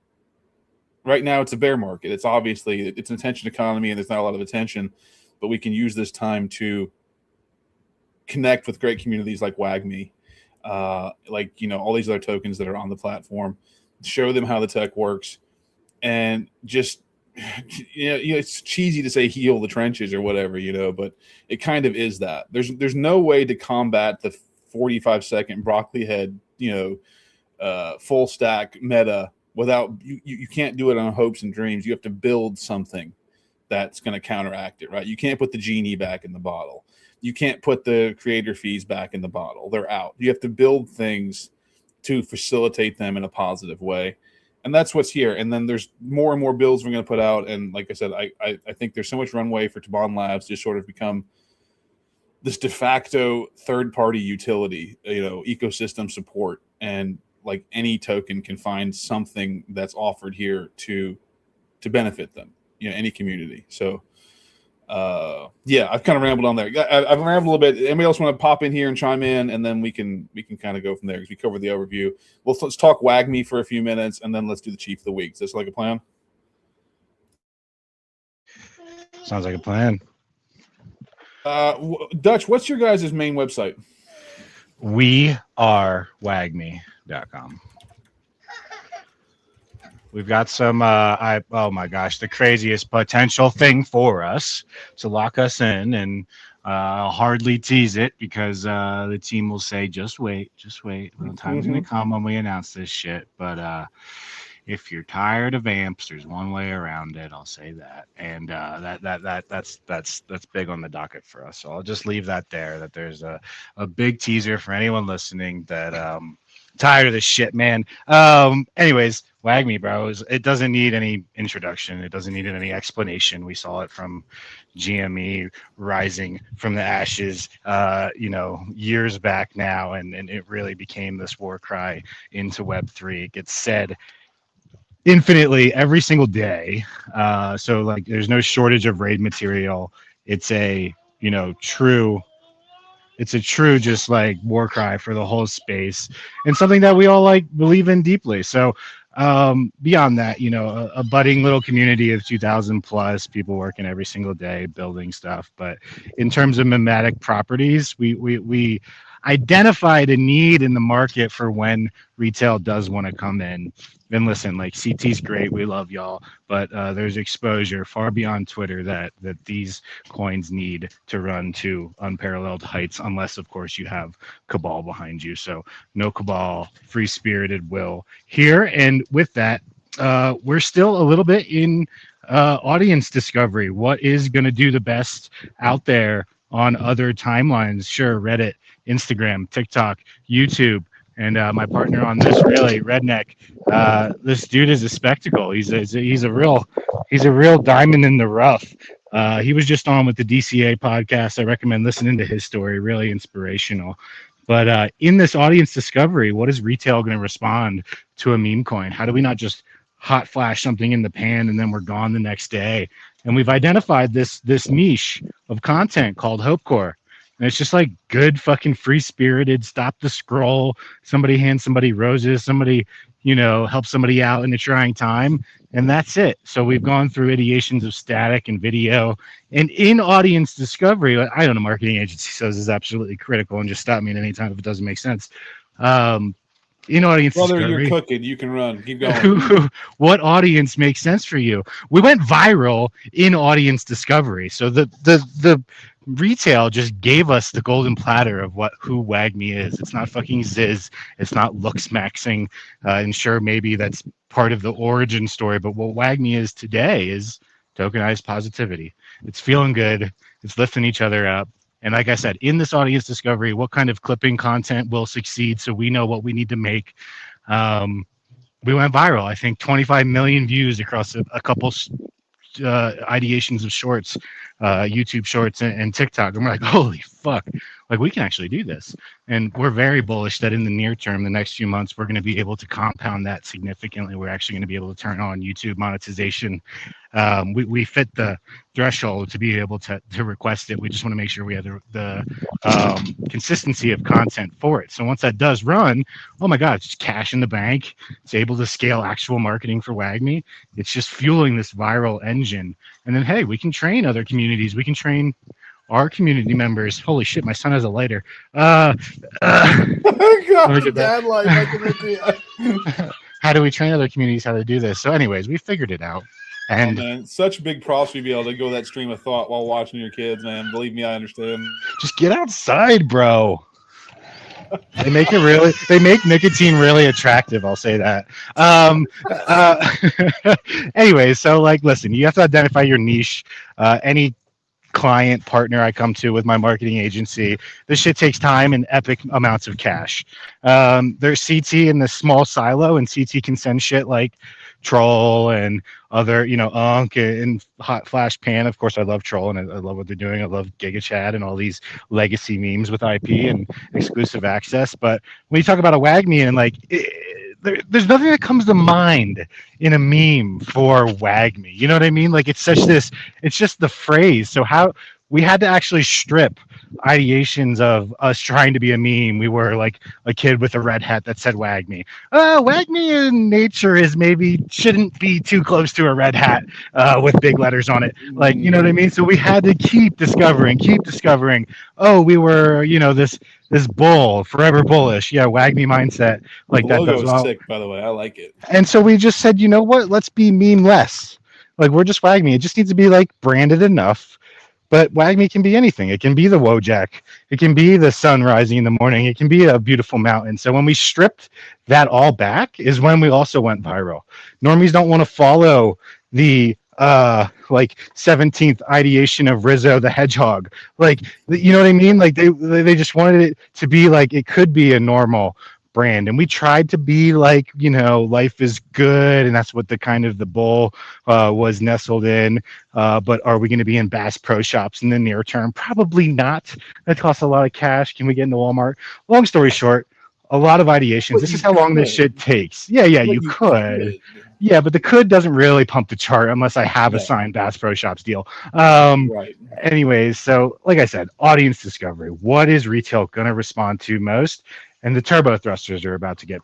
Right now, it's a bear market. It's obviously it's an attention economy, and there's not a lot of attention, but we can use this time to connect with great communities like WagMe, like all these other tokens that are on the platform. Show them how the tech works, and just it's cheesy to say heal the trenches or whatever, but it kind of is that. There's no way to combat the 45-second broccoli head, full stack meta without you can't do it on hopes and dreams. You have to build something that's going to counteract it, right? You can't put the genie back in the bottle. You can't put the creator fees back in the bottle. They're out. You have to build things to facilitate them in a positive way. And that's what's here. And then there's more and more builds we're going to put out. And like I said, I think there's so much runway for Tibane Labs to sort of become this de facto third-party utility, ecosystem support. And like any token can find something that's offered here to benefit them, any community. So I've kind of rambled on there. I've rambled a little bit. Anybody else want to pop in here and chime in, and then we can kind of go from there because we covered the overview. Well, let's talk WAGMI for a few minutes, and then let's do the Chief of the Week. Is this like a plan? Sounds like a plan. Dutch, what's your guys' main website? wearewagme.com. We've got some, oh my gosh, the craziest potential thing for us to lock us in, and I'll hardly tease it because the team will say, just wait. The time's going to come when we announce this shit. But if you're tired of amps, there's one way around it. I'll say that. And that's big on the docket for us. So I'll just leave that there, that there's a big teaser for anyone listening that tired of this shit, man. Anyways, WAGMI, bro. It doesn't need any introduction. It doesn't need any explanation. We saw it from GME rising from the ashes, years back now, and it really became this war cry into Web3. It gets said infinitely every single day. So like, there's no shortage of raid material. It's a true just like war cry for the whole space, and something that we all like believe in deeply. So beyond that, a budding little community of 2,000 plus people working every single day building stuff. But in terms of mimetic properties, we identified a need in the market for when retail does want to come in. And listen, like, CT's great, we love y'all, but there's exposure far beyond Twitter that these coins need to run to unparalleled heights, unless of course you have Cabal behind you. So no Cabal, free spirited will here. And with that, we're still a little bit in audience discovery. What is going to do the best out there on other timelines? Sure, Reddit, Instagram, TikTok, YouTube. And my partner on this, really, Redneck, this dude is a spectacle. He's a real diamond in the rough. He was just on with the DCA podcast. I recommend listening to his story. Really inspirational. But in this audience discovery, what is retail going to respond to a meme coin? How do we not just hot flash something in the pan and then we're gone the next day? And we've identified this niche of content called Hopecore. And it's just like good fucking free-spirited, stop the scroll, somebody hands somebody roses, somebody, help somebody out in a trying time, and that's it. So we've gone through ideations of static and video, and in audience discovery, I know the marketing agency says is absolutely critical, and just stop me at any time if it doesn't make sense. In audience discovery, you're cooking, you can run. Keep going. What audience makes sense for you? We went viral in audience discovery. So the retail just gave us the golden platter of who WAGMI is. It's not fucking Ziz. It's not looks maxing. And sure, maybe that's part of the origin story. But what WAGMI is today is tokenized positivity. It's feeling good. It's lifting each other up. And like I said, in this audience discovery, what kind of clipping content will succeed so we know what we need to make. We went viral. I think 25 million views across a couple ideations of shorts, YouTube shorts and TikTok. And we're like, holy fuck, like we can actually do this. And we're very bullish that in the near term, the next few months, we're going to be able to compound that significantly. We're actually going to be able to turn on YouTube monetization. We fit the threshold to be able to request it. We just want to make sure we have the consistency of content for it. So once that does run, oh my God, it's just cash in the bank. It's able to scale actual marketing for WAGMI. It's just fueling this viral engine. And then, hey, we can train other communities. We can train our community members. Holy shit, my son has a lighter. God, Let me get that. dad life. I can with you. How do we train other communities how to do this? So, anyways, we figured it out. And man, such big props for you to be able to go that stream of thought while watching your kids, man. Believe me, I understand. just get outside, bro. They make nicotine really attractive. I'll say that. Anyways, so like, listen, you have to identify your niche. Any client partner I come to with my marketing agency, this shit takes time and epic amounts of cash. There's CT in this small silo, and CT can send shit like Troll and other, Unk and Hot Flash Pan. Of course, I love Troll and I love what they're doing. I love Giga Chad and all these legacy memes with IP and exclusive access. But when you talk about a WAGME and like, there's nothing that comes to mind in a meme for WAGME. You know what I mean? Like, it's just the phrase. So how we had to actually strip ideations of us trying to be a meme. We were like a kid with a red hat that said WAGME. WAGME in nature shouldn't be too close to a red hat with big letters on it. Like, you know what I mean? So we had to keep discovering. Oh, we were, this bull, forever bullish. Yeah, WAGME mindset. Like, The that logo does is well. sick, by the way. I like it. And so we just said, you know what? Let's be meme less. Like, we're just WAGME. It just needs to be like branded enough. But WAGME can be anything. It can be the Wojak. It can be the sun rising in the morning. It can be a beautiful mountain. So when we stripped that all back is when we also went viral. Normies don't want to follow the 17th ideation of Rizzo the Hedgehog. Like, you know what I mean? Like, they just wanted it to be like it could be a normal brand, and we tried to be like, life is good, and that's what the bull was nestled in. But are we going to be in Bass Pro Shops in the near term? Probably not. That costs a lot of cash. Can we get into Walmart? Long story short, a lot of ideations. This is how long this shit takes. Yeah, you could. Yeah, but the could doesn't really pump the chart unless I have a signed Bass Pro Shops deal. Right. Anyways, so like I said, audience discovery. What is retail going to respond to most? And the turbo thrusters are about to get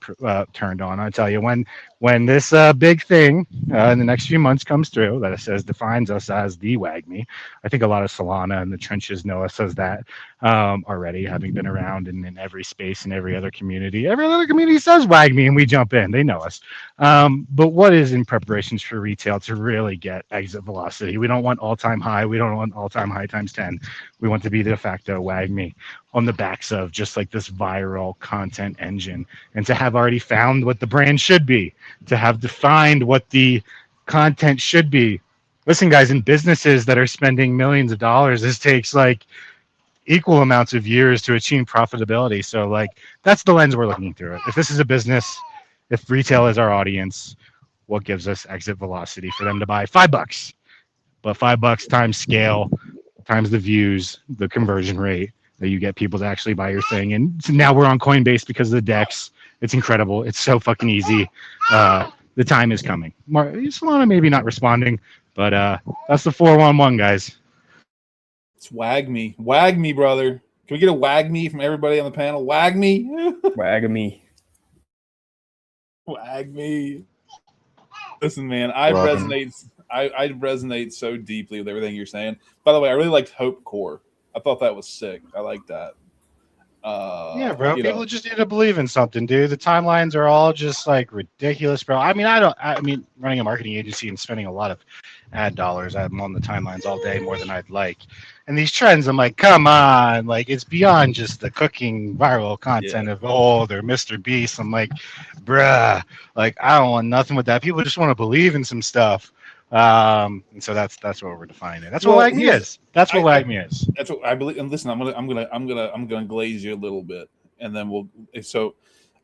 turned on. I tell you, when this big thing in the next few months comes through that it says defines us as the WAGME, I think a lot of Solana and the trenches know us as that already, having been around in every space and every other community. Every other community says WAGME, and we jump in. They know us. But what is in preparations for retail to really get exit velocity? We don't want all-time high. We don't want all-time high times 10. We want to be the de facto WAGME on the backs of just like this viral content engine, and to have already found what the brand should be, to have defined what the content should be. Listen, guys, in businesses that are spending millions of dollars, this takes like equal amounts of years to achieve profitability. So like, that's the lens we're looking through it. If this is a business, if retail is our audience, what gives us exit velocity for them to buy $5? But $5 times scale, times the views, the conversion rate that you get people to actually buy your thing. And so now we're on Coinbase because of the DEX. It's incredible. It's so fucking easy. The time is coming. Solana maybe not responding, but that's the 411, guys. It's WAGME. WAGME, brother. Can we get a WAGME from everybody on the panel? WAGME? WAGME. WAGME. Listen, man, I resonate so deeply with everything you're saying. By the way, I really liked Hope Core. I thought that was sick. I like that. Yeah, bro. People just need to believe in something, dude. The timelines are all just like ridiculous, bro. I mean, running a marketing agency and spending a lot of ad dollars, I'm on the timelines all day more than I'd like. And these trends, I'm like, come on, like it's beyond just the cooking viral content of old or Mr. Beast. I'm like, bruh, like I don't want nothing with that. People just want to believe in some stuff. And so that's what we're defining. That's what WAGME is. That's what WAGME is. That's what I believe. And listen, I'm gonna glaze you a little bit, and then we'll. So,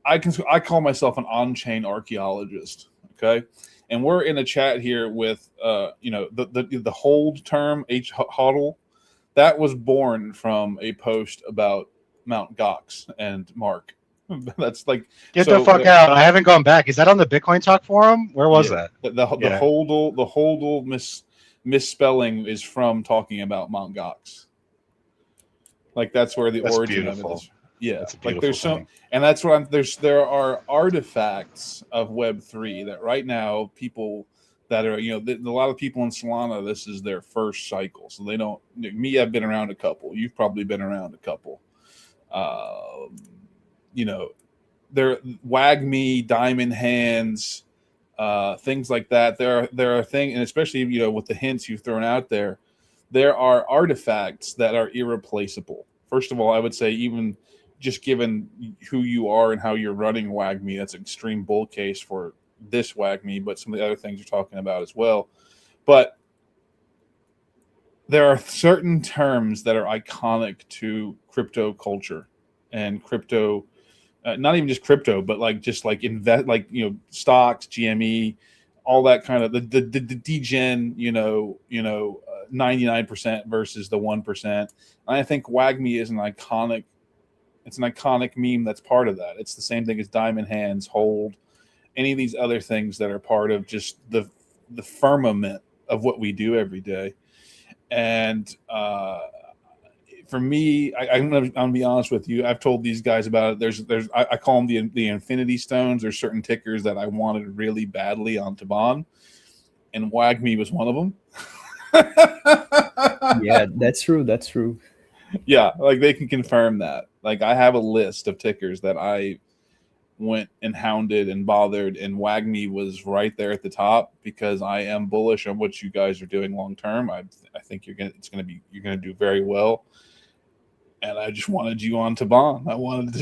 I call myself an on-chain archaeologist. Okay, and we're in a chat here with the hold term hodl that was born from a post about Mt. Gox and Mark. That's like get the fuck out. I haven't gone back. Is that on the Bitcoin Talk forum? Where was that? The hodl misspelling is from talking about Mt. Gox. Like that's where the origin of it is. Yeah, like there's some, and that's what there are artifacts of Web3 that right now people that are, a lot of people in Solana, this is their first cycle. So they don't, me, I've been around a couple. You've probably been around a couple. They're WAGMI, Diamond Hands, things like that. There are things, and especially, with the hints you've thrown out there are artifacts that are irreplaceable. First of all, I would say, even just given who you are and how you're running WAGMI, that's an extreme bull case for this WAGMI, but some of the other things you're talking about as well. But there are certain terms that are iconic to crypto culture and crypto, not even just crypto, but invest, stocks, GME, all that kind of the degen, 99% versus the 1%. And I think WAGMI is an iconic meme that's part of that. It's the same thing as Diamond Hands, Hold, any of these other things that are part of just the firmament of what we do every day. And for me, I'm gonna be honest with you. I've told these guys about it. I call them the Infinity Stones. There's certain tickers that I wanted really badly on Tibane, and WAGMI was one of them. Yeah, that's true. That's true. Yeah, they can confirm that. I have a list of tickers that I went and hounded and bothered, and WAGMI was right there at the top because I am bullish on what you guys are doing long term. I think you're gonna do very well. And I just wanted you on Tibane.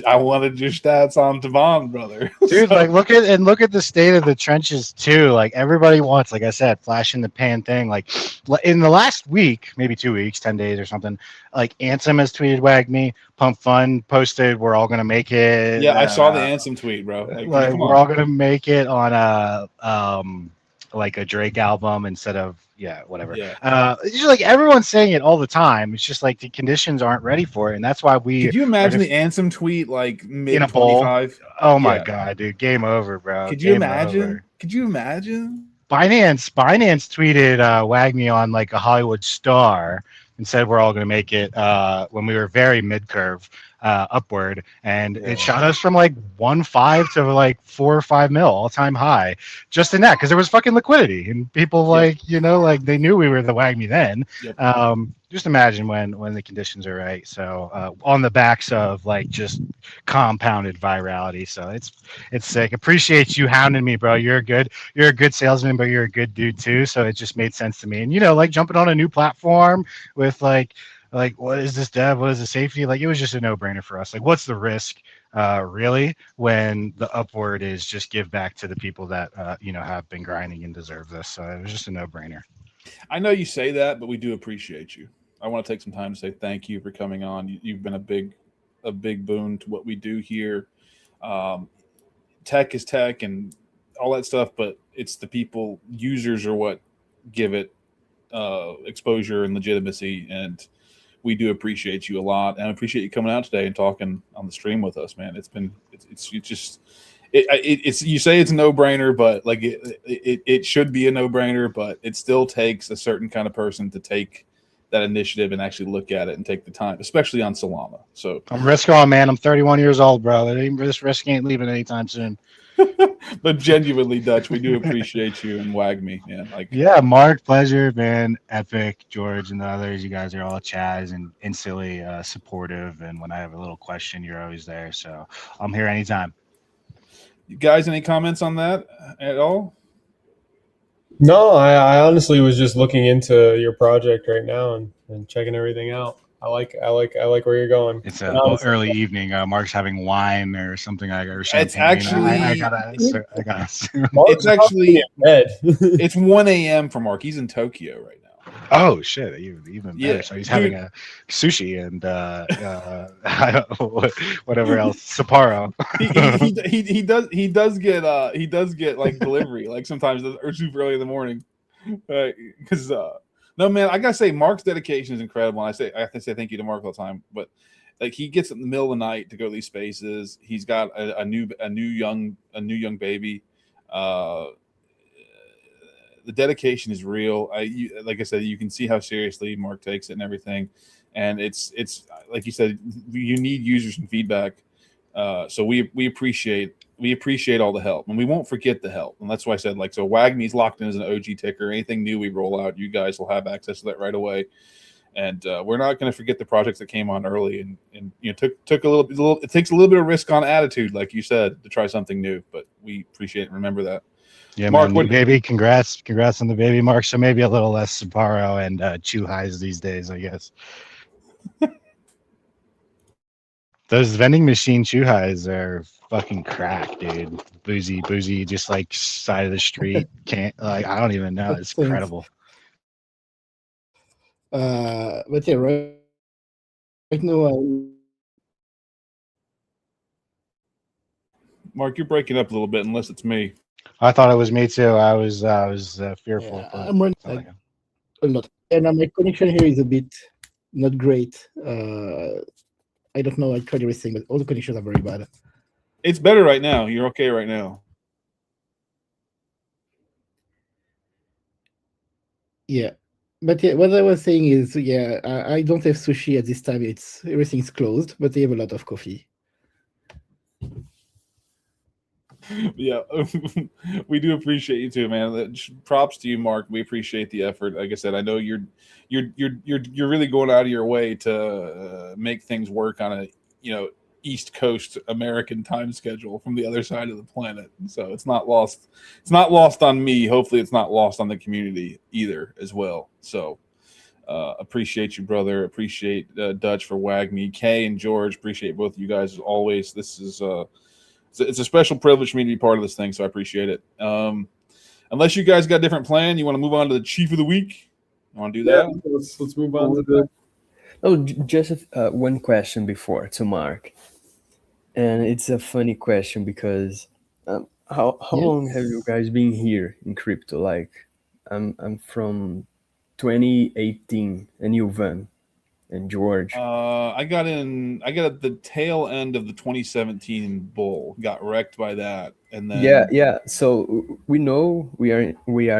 I wanted your stats on Tibane, brother. Dude, look at the state of the trenches too. Everybody wants, like I said, flash in the pan thing. In the last week, maybe 2 weeks, 10 days or something, Ansem has tweeted WAGMI, Pump Fun posted, we're all gonna make it. Yeah, I saw the Ansem tweet, bro. We're all gonna make it on a Drake album instead of whatever. Yeah. It's just everyone's saying it all the time. It's just the conditions aren't ready for it, and that's why we. Could you imagine the Ansem tweet mid in a bowl? 25? Oh my god, dude! Game over, bro. Could you imagine? Could you imagine? Binance tweeted WAGMI on a Hollywood star and said we're all gonna make it when we were very mid curve upward, and it shot us from 1.5 to 4 or 5 mil all time high just in that, because there was fucking liquidity and people they knew we were the WAGMI then. Yep. Just imagine when the conditions are right. So on the backs of just compounded virality. So it's sick. Appreciate you hounding me, bro. You're a good salesman, but you're a good dude too. So it just made sense to me. And jumping on a new platform with what is this dev? What is the safety? It was just a no-brainer for us. What's the risk, really, when the upward is just give back to the people that have been grinding and deserve this. So it was just a no-brainer. I know you say that, but we do appreciate you. I want to take some time to say thank you for coming on. You've been a big boon to what we do here. Tech is tech and all that stuff, but it's the people, users are what give it exposure and legitimacy, and we do appreciate you a lot, and I appreciate you coming out today and talking on the stream with us, man. It's you say it's a no-brainer, but it should be a no-brainer, but it still takes a certain kind of person to take that initiative and actually look at it and take the time, especially on Solana. So I'm risk on, man. I'm 31 years old, bro. This risk ain't leaving anytime soon. But genuinely, Dutch, we do appreciate you and WAGMI, man. Yeah, Mark, pleasure, man. Epic, George, and the others. You guys are all Chaz and instantly supportive. And when I have a little question, you're always there. So I'm here anytime. You guys, any comments on that at all? No, I honestly was just looking into your project right now and checking everything out. I like where you're going. It's a early evening. Mark's having wine or something or champagne. It's actually I gotta. It's actually it's 1 a.m. for Mark. He's in Tokyo right now. Oh shit! Even better. Yeah, So he's having a sushi and whatever else. Sapporo. He does get delivery sometimes or super early in the morning, because no, man, I gotta say Mark's dedication is incredible. And I have to say thank you to Mark all the time, but he gets in the middle of the night to go to these spaces. He's got a new young baby. The dedication is real. Like I said, you can see how seriously Mark takes it and everything. And it's like you said, you need users and feedback. So we appreciate we appreciate all the help, and we won't forget the help. And that's why I said, like, so WAGME's locked in as an OG ticker. Anything new we roll out, you guys will have access to that right away. And we're not going to forget the projects that came on early, and took a little. It takes a little bit of risk on attitude, like you said, to try something new. But we appreciate it and remember that. Yeah, Mark, man, baby, congrats on the baby, Mark. So maybe a little less Sapporo and chew highs these days, I guess. Those vending machine chew highs are fucking crack, dude. Boozy, just like side of the street. Can't like I don't even know. It's incredible. But yeah, right now, Mark, you're breaking up a little bit, unless it's me. I thought it was me too. I was fearful. yeah, I'm running like a lot, and my connection here is a bit not great. I don't know. I tried everything, but all the connections are very bad. It's better right now. You're okay right now. Yeah. But yeah, what I was saying is, yeah, I don't have sushi at this time. Everything's closed, but they have a lot of coffee. Yeah, we do appreciate you too, man. Props to you, Mark. We appreciate the effort. Like I said, I know you're really going out of your way to make things work on a East Coast American time schedule from the other side of the planet. So it's not lost. It's not lost on me. Hopefully, it's not lost on the community either as well. So appreciate you, brother. Appreciate Dutch for WAGME. Kay and George, appreciate both of you guys as always. This is it's a special privilege for me to be part of this thing, so I appreciate it. Unless you guys got a different plan, you want to move on to the Chief of the Week? You want to do that? Yeah, let's move on to that. Oh, just one question before to Mark, and it's a funny question because how long have you guys been here in crypto? Like, I'm from 2018, and you Van and George. I got at the tail end of the 2017 bull. Got wrecked by that, and then Yeah. So we know we are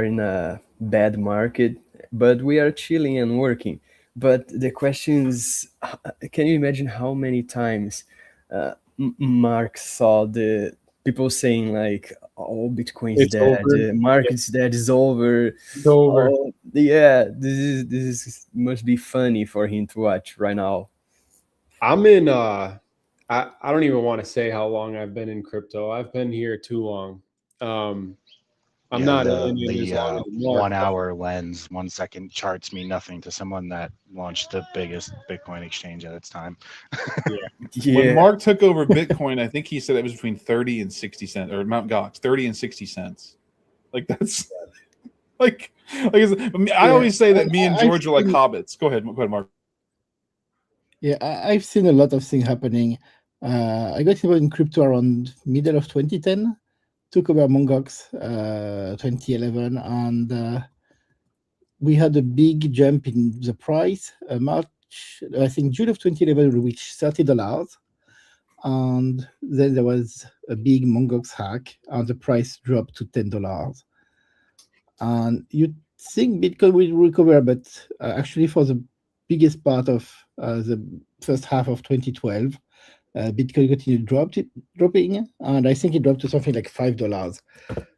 in a bad market, but we are chilling and working. But the question is, can you imagine how many times Mark saw the people saying like, "Oh, Bitcoin's It's dead, over. the market's dead, it's over." It's over. Oh, yeah, this must be funny for him to watch right now. I'm in I don't even want to say how long I've been in crypto. I've been here too long. I'm not in it as long as Mark. 1 hour lens, 1 second charts mean nothing to someone that launched the biggest Bitcoin exchange at its time. When Mark took over Bitcoin, I think he said it was between 30 and 60 cents, or Mt. Gox, 30 and 60 cents. Like that's like I always say that me and George are like hobbits. Go ahead, Mark. Yeah, I've seen a lot of things happening. I got involved in crypto around middle of 2010. Took over Mongox 2011, and we had a big jump in the price. I think June of 2011, we reached $30, and then there was a big Mongox hack, and the price dropped to $10. And you think Bitcoin will recover, but actually, for the biggest part of the first half of 2012. Bitcoin continued dropping, and I think it dropped to something like $5.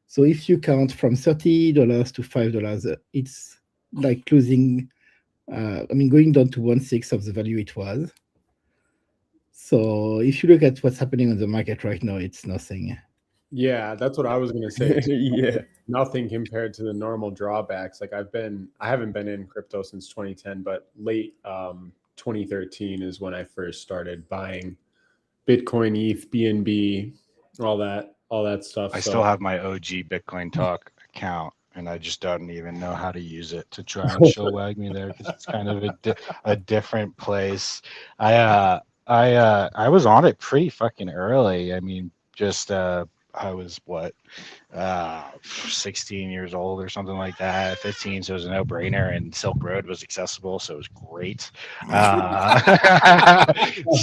So if you count from $30 to $5, it's like losing, going down to 1/6 of the value it was. So if you look at what's happening on the market right now, it's nothing. Yeah, that's what I was gonna say. Yeah, Nothing compared to the normal drawbacks. Like I haven't been in crypto since 2010, but late 2013 is when I first started buying Bitcoin, ETH, BNB, all that stuff. I still have my OG Bitcoin Talk account, and I just don't even know how to use it to try and show WAGME there because it's kind of a different place. I was on it pretty fucking early. I mean, just I was 16 years old or something like that, 15, so it was a no-brainer, and Silk Road was accessible, so it was great.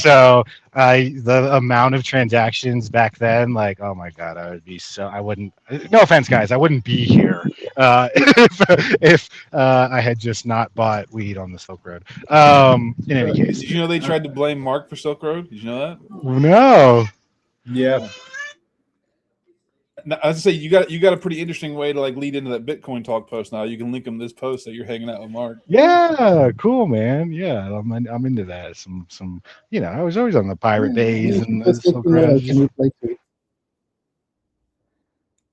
So the amount of transactions back then, like, oh my god, I wouldn't, no offense guys, I wouldn't be here if I had just not bought weed on the Silk Road. In any case, Did you know they tried to blame Mark for Silk Road? Did you know that? No. Yeah. Now, I was to say you got a pretty interesting way to like lead into that Bitcoin talk post. Now you can link them this post that you're hanging out with Mark. Yeah, cool, man. Yeah, I'm into that. Some, I was always on the pirate bays If you and post, let Silk me know. I Road. can reply to it.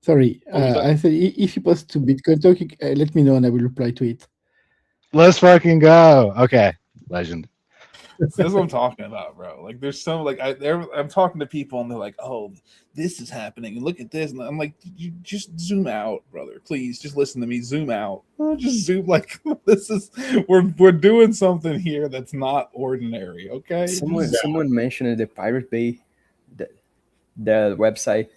Sorry, What was that? I said if you post to Bitcoin Talk, let me know and I will reply to it. Let's fucking go. Okay, legend. So that's what I'm talking about, bro. Like, there's some like I'm talking to people and they're like, "Oh, this is happening," and look at this, and I'm like, "You just zoom out, brother. Please, just listen to me. Zoom out. Just zoom. Like, this is we're doing something here that's not ordinary. Okay." Someone mentioned the Pirate Bay, the website.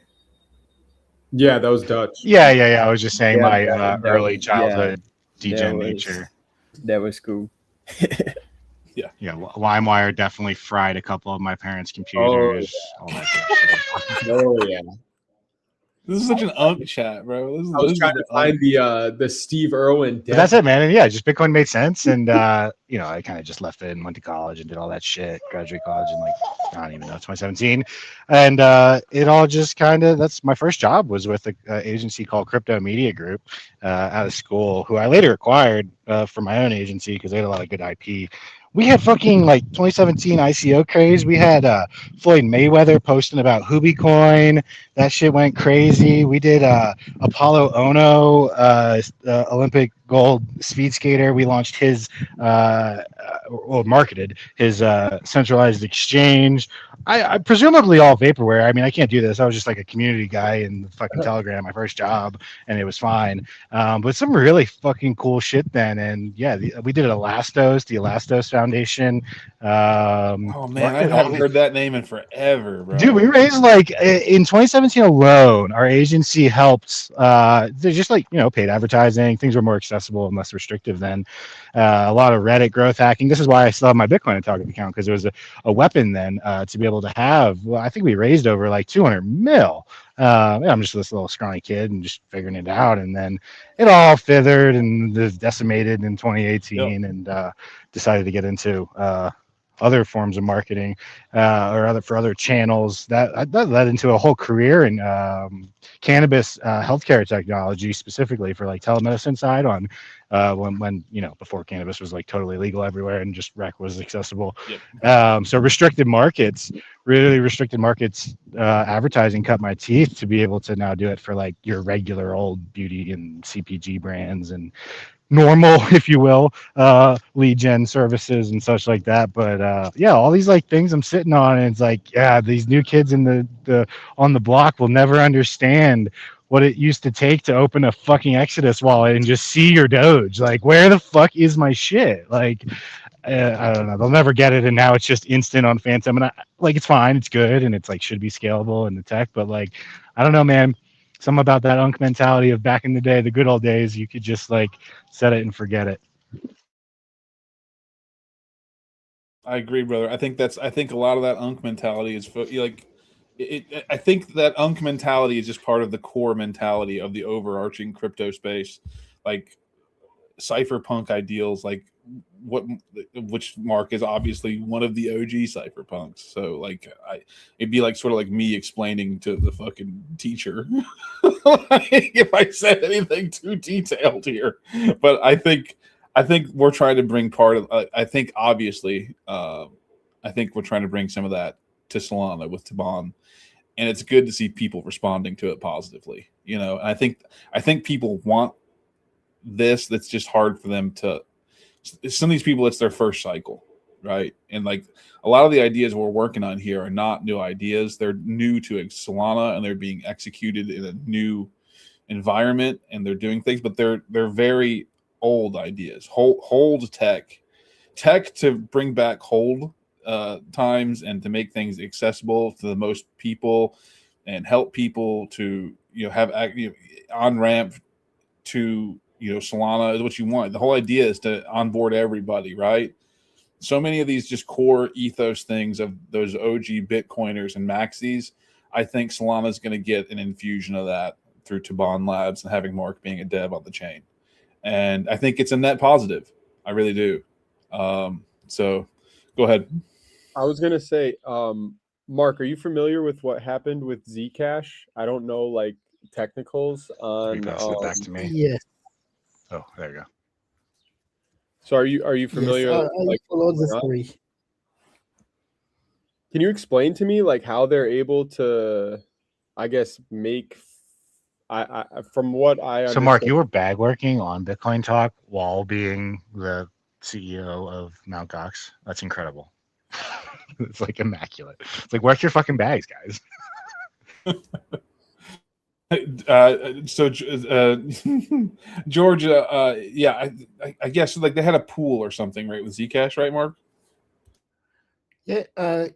Yeah, that was Dutch. Yeah. I was just saying Yeah, my that early was- childhood that degen was- nature. That was cool. Yeah, LimeWire definitely fried a couple of my parents' computers. All that good shit. Oh yeah. This is such an unk chat, bro. This is, I was this trying is to find the Steve Irwin. But that's it, man. And yeah, just Bitcoin made sense, and I kind of just left it and went to college and did all that shit. Graduated college in like I don't even know 2017, and it all just kind of that's my first job was with an agency called Crypto Media Group out of school, who I later acquired for my own agency because they had a lot of good IP. We had fucking like 2017 ICO craze. We had Floyd Mayweather posting about Hubicoin. That shit went crazy. We did Apollo Ono, Olympic gold speed skater. We launched his, marketed his centralized exchange. I presumably all vaporware. I mean, I can't do this. I was just like a community guy in the fucking Telegram, my first job, and it was fine. But some really fucking cool shit then. And yeah, we did Elastos, the Elastos Foundation. oh man, I haven't heard that name in forever, bro. Dude, we raised like in 2017 alone, our agency helped. They're just like paid advertising. Things were more accessible and less restrictive then. A lot of Reddit growth hacking. This is why I still have my Bitcoin target account because it was a weapon then to be able to have. Well, I think we raised over like 200 mil. I'm just this little scrawny kid and just figuring it out, and then it all feathered and was decimated in 2018, and decided to get into other forms of marketing or other channels that led into a whole career in cannabis healthcare technology, specifically for like telemedicine side on when before cannabis was like totally legal everywhere and just rec was accessible. So really restricted markets advertising cut my teeth to be able to now do it for like your regular old beauty and CPG brands and normal, if you will, lead gen services and such like that. But all these like things I'm sitting on, and it's like, these new kids in the on the block will never understand what it used to take to open a fucking Exodus wallet and just see your Doge. Like, where the fuck is my shit? Like, I don't know. They'll never get it, and now it's just instant on Phantom, and it's fine, it's good, and it's like should be scalable in the tech, but like, I don't know, man. Something about that unk mentality of back in the day, the good old days. You could just like set it and forget it. I agree, brother. I think a lot of that unk mentality is like I think that unk mentality is just part of the core mentality of the overarching crypto space, like cypherpunk ideals, like which Mark is obviously one of the OG cypherpunks. So like it'd be like sort of like me explaining to the fucking teacher if I said anything too detailed here. But I think we're trying to bring part of I think obviously I think we're trying to bring some of that to Solana with Tibane, and it's good to see people responding to it positively. And I think people want this. That's just hard for them to. Some of these people, it's their first cycle, right? And like a lot of the ideas we're working on here are not new ideas. They're new to Solana, and they're being executed in a new environment, and they're doing things, but they're very old ideas. Hold tech to bring back hold times and to make things accessible to the most people and help people to have on ramp to Solana is what you want. The whole idea is to onboard everybody, right? So many of these just core ethos things of those OG Bitcoiners and maxis, I think Solana is going to get an infusion of that through Tibane Labs and having Mark being a dev on the chain. And I think it's a net positive. I really do. So go ahead. I was gonna say, Mark, are you familiar with what happened with Zcash? I don't know, like technicals on. You pass it back to me. Yes. Oh, there you go. So are you familiar? Yes, I followed the what's going on? story. Can you explain to me like how they're able to, I guess, make? I from what I So, understand. Mark, you were bag working on Bitcoin Talk while being the CEO of Mt. Gox. That's incredible. It's like immaculate. It's like, work your fucking bags, guys. So Georgia, yeah, I guess like they had a pool or something, right, with Zcash, right, Mark? Yeah,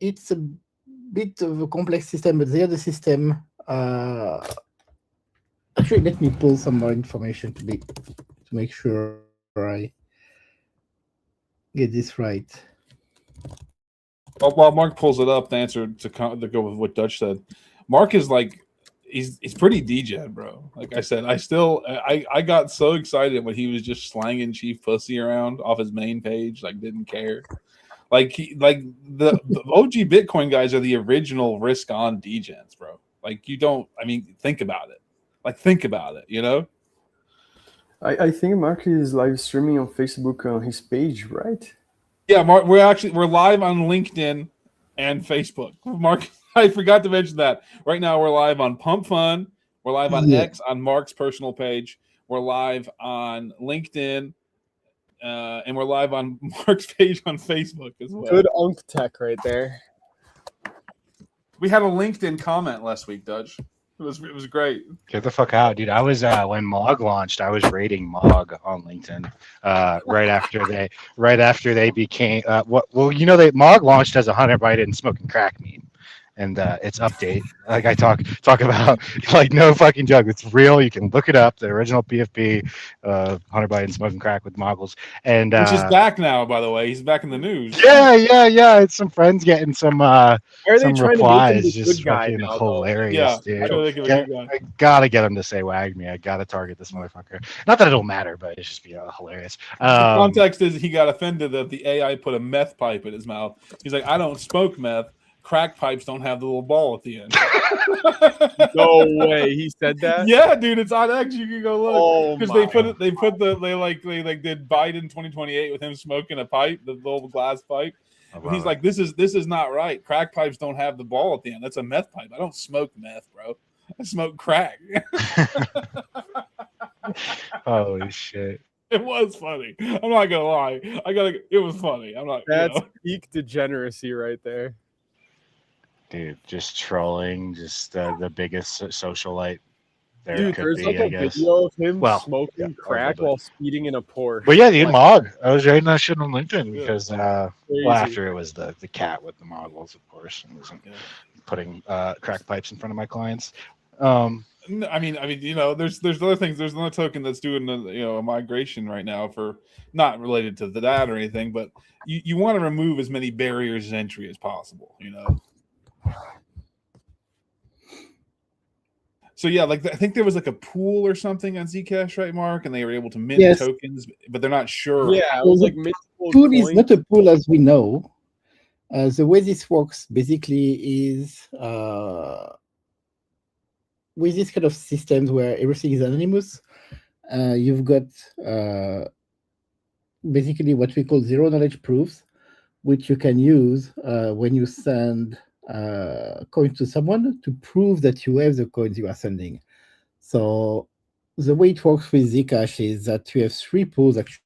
it's a bit of a complex system, but the other system. Actually, let me pull some more information to make sure I get this right. While Mark pulls it up, the answer to go with what Dutch said, Mark is like he's pretty degen, bro. Like I said, I got so excited when he was just slanging Chief Pussy around off his main page, like didn't care. Like the OG Bitcoin guys are the original risk on degens, bro. Like you don't. I mean, think about it. Like think about it. You know. I think Mark is live streaming on Facebook on his page, right? Yeah, Mark. We're live on LinkedIn and Facebook. Mark, I forgot to mention that. Right now we're live on Pump Fun. We're live on X on Mark's personal page. We're live on LinkedIn. And we're live on Mark's page on Facebook as well. Good Unk Tech right there. We had a LinkedIn comment last week, Dutch. It was great. Get the fuck out, dude. I was when Mog launched, I was rating Mog on LinkedIn. Right after they became Mog launched as a 100 byte and smoking crack meme. And its update, like I talk about, like no fucking joke. It's real. You can look it up. The original PFP, 100 byte and smoking crack with Moggles, and which is back now, by the way. He's back in the news. Yeah. It's some friends getting some replies. Just fucking now, hilarious, yeah, dude. I gotta get him to say wag me. I gotta target this motherfucker. Not that it'll matter, but it's just hilarious. The context is he got offended that the AI put a meth pipe in his mouth. He's like, I don't smoke meth. Crack pipes don't have the little ball at the end. No way, he said that. Yeah, dude, it's on X. You can go look because they did Biden 2028 with him smoking a pipe, the little glass pipe. And he's like, this is not right. Crack pipes don't have the ball at the end. That's a meth pipe. I don't smoke meth, bro. I smoke crack. Holy shit. It was funny. I'm not gonna lie. It was funny. I'm not. That's peak degeneracy right there. Dude, just trolling, just the biggest socialite there. Dude, could there's be, like I a guess. video of him smoking yeah, crack while speeding in a Porsche. But yeah, the Mog. I was writing that shit on LinkedIn because Crazy. after it was the cat with the Moggles, of course, and wasn't putting crack pipes in front of my clients. I mean, there's other things. There's another token that's doing a migration right now for not related to that or anything, but you want to remove as many barriers to entry as possible, you know. So yeah, like I think there was like a pool or something on Zcash, right, Mark? And they were able to mint tokens, but they're not sure. Yeah, it was like pool is not a pool as we know. The way this works basically is with this kind of systems where everything is anonymous, you've got basically what we call zero knowledge proofs, which you can use when you send coins to someone to prove that you have the coins you are sending. So the way it works with Zcash is that you have three pools actually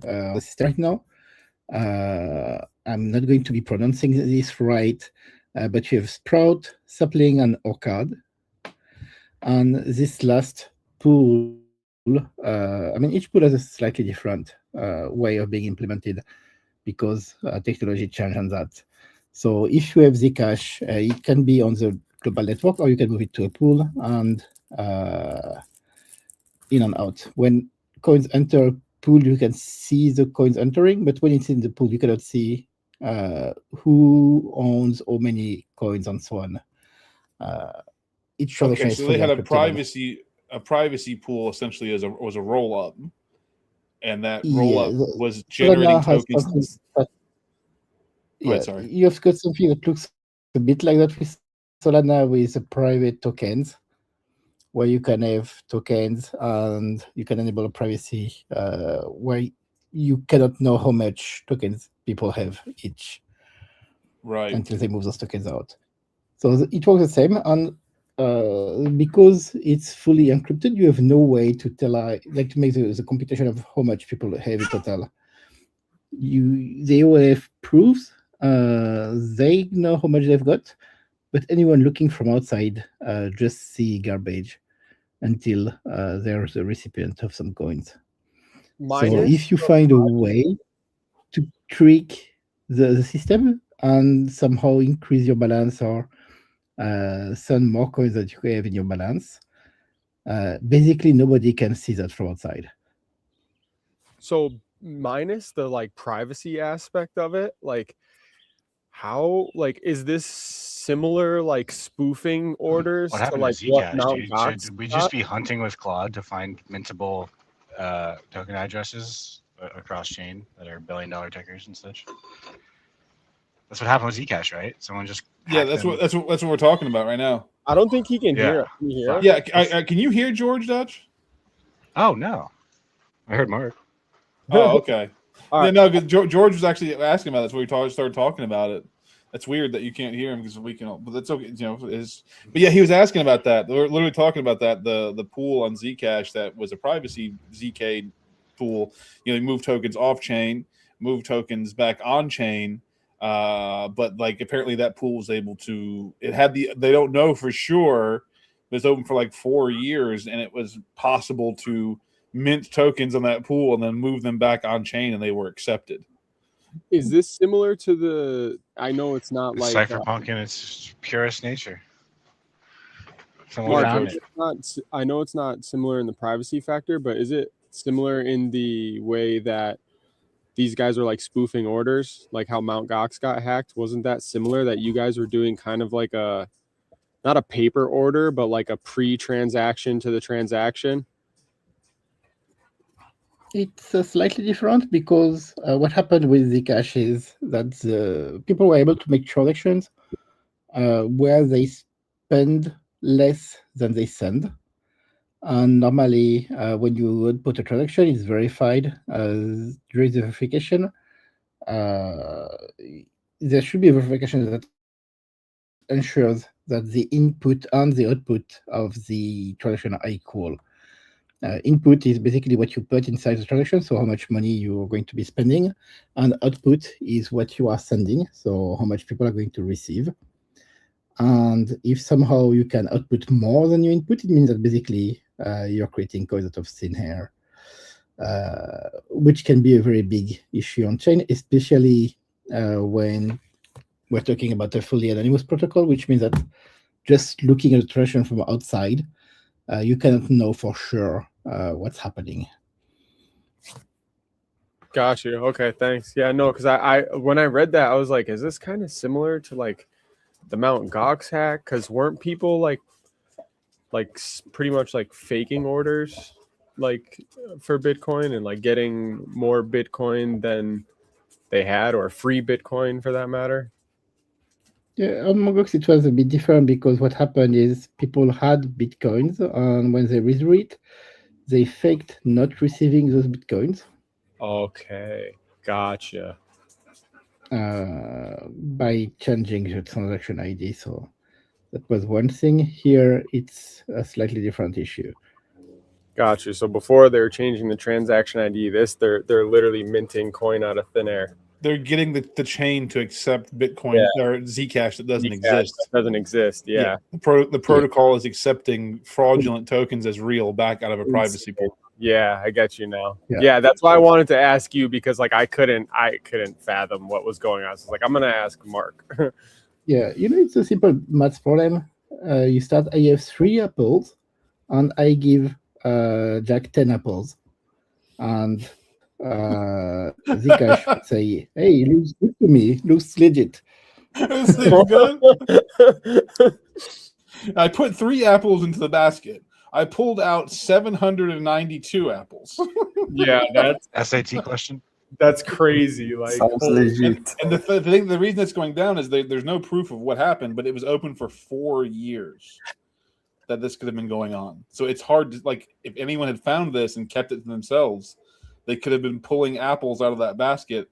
the system right now. I'm not going to be pronouncing this right, but you have Sprout, Sapling, and Orchard. And this last pool, each pool has a slightly different way of being implemented because technology changed on that. So if you have Zcash, it can be on the global network, or you can move it to a pool and in and out. When coins enter a pool, you can see the coins entering, but when it's in the pool, you cannot see who owns how many coins and so on. Each transaction is so they had a privacy pool essentially was a roll up, and that roll up was generating tokens. Sorry. You have got something that looks a bit like that with Solana with the private tokens, where you can have tokens and you can enable privacy, where you cannot know how much tokens people have each Right. until they move those tokens out. So it works the same, and because it's fully encrypted, you have no way to tell, like to make the computation of how much people have in total. They all have proofs. They know how much they've got, but anyone looking from outside just see garbage until they're the recipient of some coins. So if you find a way to trick the system and somehow increase your balance or send more coins that you have in your balance, basically nobody can see that from outside. So minus the like privacy aspect of it, like how, like, is this similar like spoofing orders What to happened like to what Zcash, Mt. dude? Gox Should we got? just be hunting with Claude to find mintable token addresses across chain that are $1 billion tickers and such? That's what happened with Zcash, right? Someone just Yeah, hacked that's them. what we're talking about right now. I don't think he can hear Yeah. us. Can you hear us? Yeah, can you hear George Dutch? Oh no, I heard Mark. Oh, okay. All Yeah, right. no, because George was actually asking about this. We started talking about it. That's weird that you can't hear him because we can. But that's okay. You know, but yeah, he was asking about that. We're literally talking about that. The pool on Zcash that was a privacy ZK pool. You know, they move tokens off chain, move tokens back on chain. But like apparently that pool was able to. It had the. They don't know for sure. It was open for like 4 years, and it was possible to mint tokens on that pool and then move them back on chain, and they were accepted. Is this similar to the? I know it's not like Cypherpunk in its purest nature. Someone Mark, found it's it. not, I know it's not similar in the privacy factor, but is it similar in the way that these guys are like spoofing orders, like how Mt. Gox got hacked? Wasn't that similar, that you guys were doing kind of like a, not a paper order, but like a pre-transaction to the transaction? It's slightly different because what happened with Zcash is that the people were able to make transactions where they spend less than they send. And normally, when you would put a transaction, it's verified during the verification. There should be a verification that ensures that the input and the output of the transaction are equal. Input is basically what you put inside the transaction, so how much money you're going to be spending, and output is what you are sending, so how much people are going to receive. And if somehow you can output more than your input, it means that basically you're creating coins out of thin air, which can be a very big issue on chain, especially when we're talking about a fully anonymous protocol, which means that just looking at the transaction from outside, you cannot know for sure what's happening. Got you. Okay, thanks. Yeah, no, because I when I read that, I was like, is this kind of similar to like the Mt. Gox hack? Because weren't people like pretty much like faking orders like for Bitcoin and like getting more Bitcoin than they had, or free Bitcoin for that matter? Yeah, on Mogox it was a bit different because what happened is people had Bitcoins, and when they withdrew it, they faked not receiving those Bitcoins. Okay, gotcha. By changing the transaction ID. So that was one thing. Here it's a slightly different issue. Gotcha. So before they were changing the transaction ID, they're literally minting coin out of thin air. They're getting the chain to accept Bitcoin or Zcash that doesn't Zcash exist. doesn't exist. Yeah. The protocol is accepting fraudulent tokens as real back out of a privacy pool. Yeah, I get you now. Yeah. Yeah, that's why I wanted to ask you, because like I couldn't fathom what was going on. So I was like, I'm gonna ask Mark. Yeah, it's a simple math problem. You start, I have 3 apples, and I give Jack 10 apples. And Zcash would say, hey, looks good to me, looks legit. This thing's good. I put 3 apples into the basket. I pulled out 792 apples. Yeah, that's SAT question. That's crazy. Like, Sounds legit. And the reason it's going down is there's no proof of what happened, but it was open for 4 years that this could have been going on. So it's hard to, like, if anyone had found this and kept it to themselves, they could have been pulling apples out of that basket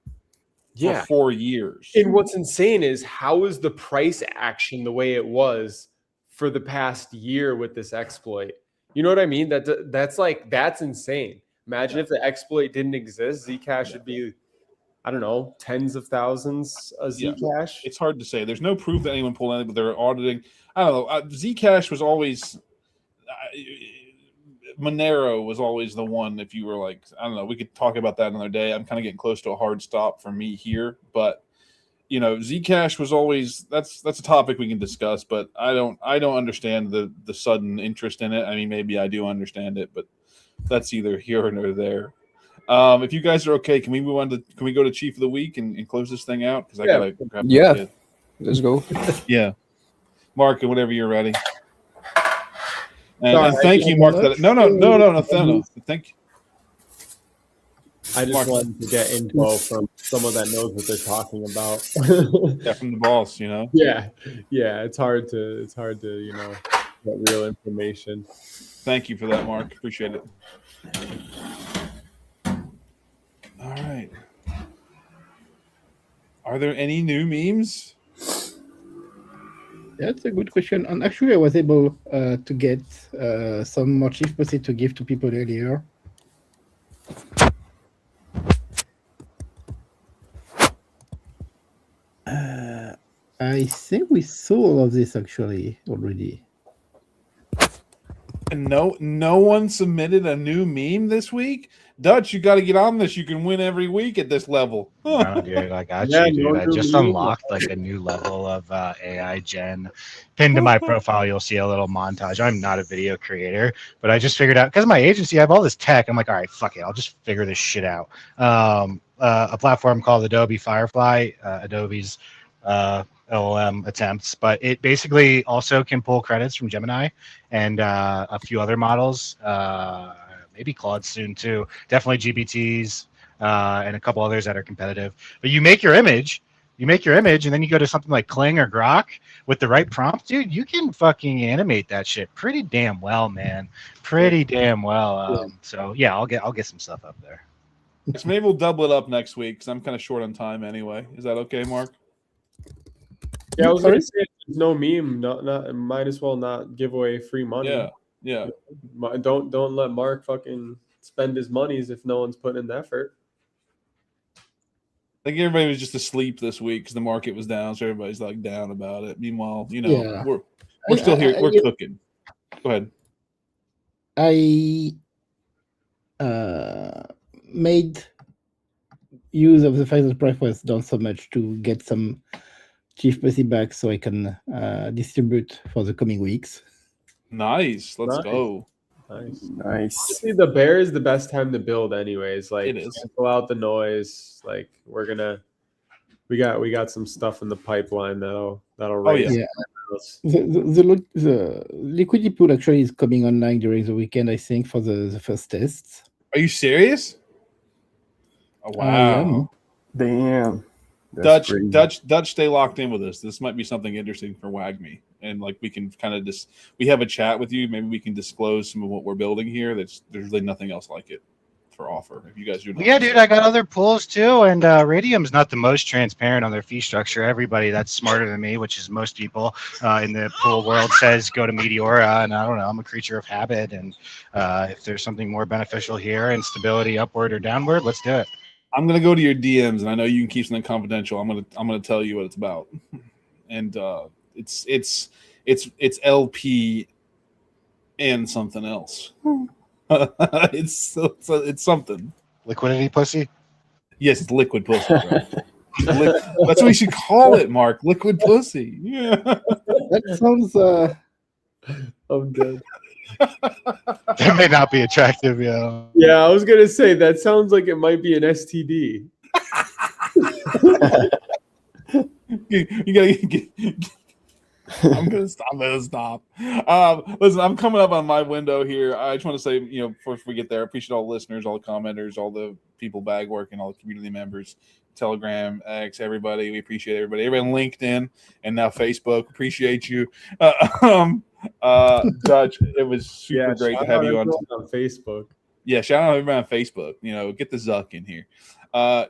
for 4 years. And what's insane is how is the price action the way it was for the past year with this exploit? You know what I mean? That's insane. Imagine if the exploit didn't exist, Zcash would be, I don't know, tens of thousands of Zcash. It's hard to say. There's no proof that anyone pulled anything, but they're auditing. I don't know. Zcash was always Monero was always the one. If you were like, I don't know, we could talk about that another day. I'm kind of getting close to a hard stop for me here, but you know, Zcash was always that's a topic we can discuss. But I don't understand the sudden interest in it. I mean, maybe I do understand it, but that's either here or there. If you guys are okay, can we move on to go to Chief of the Week and close this thing out? Because I gotta grab my kid. Let's go. Yeah, Mark, whenever you're ready. And thank you, Mark. No. Thank you. I just wanted to get info from someone that knows what they're talking about. Yeah, from the boss, you know. Yeah. It's hard to get real information. Thank you for that, Mark. Appreciate it. All right. Are there any new memes? That's a good question. And actually, I was able to get some more chief pussy to give to people earlier. I think we saw all of this actually already. And no one submitted a new meme this week. Dutch, you got to get on this. You can win every week at this level. No, dude, I got you, dude. I just unlocked like a new level of AI gen. Pinned to my profile, you'll see a little montage. I'm not a video creator, but I just figured out because my agency, I have all this tech. I'm like, all right, fuck it, I'll just figure this shit out. A platform called Adobe Firefly, Adobe's LLM attempts, but it basically also can pull credits from Gemini and a few other models. Maybe Claude soon too. Definitely GPTs and a couple others that are competitive. But you make your image, and then you go to something like Kling or Grok with the right prompt, dude. You can fucking animate that shit pretty damn well, man. Pretty damn well. So yeah, I'll get some stuff up there. So maybe we'll double it up next week because I'm kind of short on time anyway. Is that okay, Mark? Yeah, I was going to say there's no meme. Not might as well not give away free money. Yeah. Don't let Mark fucking spend his monies if no one's putting in the effort. I think everybody was just asleep this week because the market was down, so everybody's like down about it. Meanwhile, we're still here. We're cooking. Go ahead. I made use of the fact that the price was down so much to get some chief pussy back so I can distribute for the coming weeks. Nice. Let's go. Nice. See, the bear is the best time to build, anyways. Like, it is. Cancel out the noise. Like, we got some stuff in the pipeline that'll raise. The liquidity pool actually is coming online during the weekend, I think, for the first tests. Are you serious? Oh, wow. Damn. Dutch, stay locked in with us. This might be something interesting for WAGME. And like we can kind of we have a chat with you. Maybe we can disclose some of what we're building here. There's really nothing else like it for offer. If you guys do, yeah, dude, I got other pools too. And Radium's not the most transparent on their fee structure. Everybody that's smarter than me, which is most people in the pool world, says go to Meteora. And I don't know, I'm a creature of habit. And if there's something more beneficial here and stability upward or downward, let's do it. I'm gonna go to your DMs, and I know you can keep something confidential. I'm gonna tell you what it's about, and it's LP and something else. it's something. Liquidity pussy. Yes, it's liquid pussy. Right? That's what we should call it, Mark. Liquid pussy. Yeah. That sounds. I'm good. That may not be attractive, yeah. Yeah, I was gonna say that sounds like it might be an STD. You gotta get. I'm gonna stop. Listen, I'm coming up on my window here. I just want to say, before we get there, I appreciate all the listeners, all the commenters, all the people bag working, all the community members, Telegram, X, everybody. We appreciate everybody. Everybody on LinkedIn and now Facebook. Appreciate you. Dutch, it was super great to shout have out you on. everyone on Facebook. Yeah, shout out everybody on Facebook. Get the Zuck in here.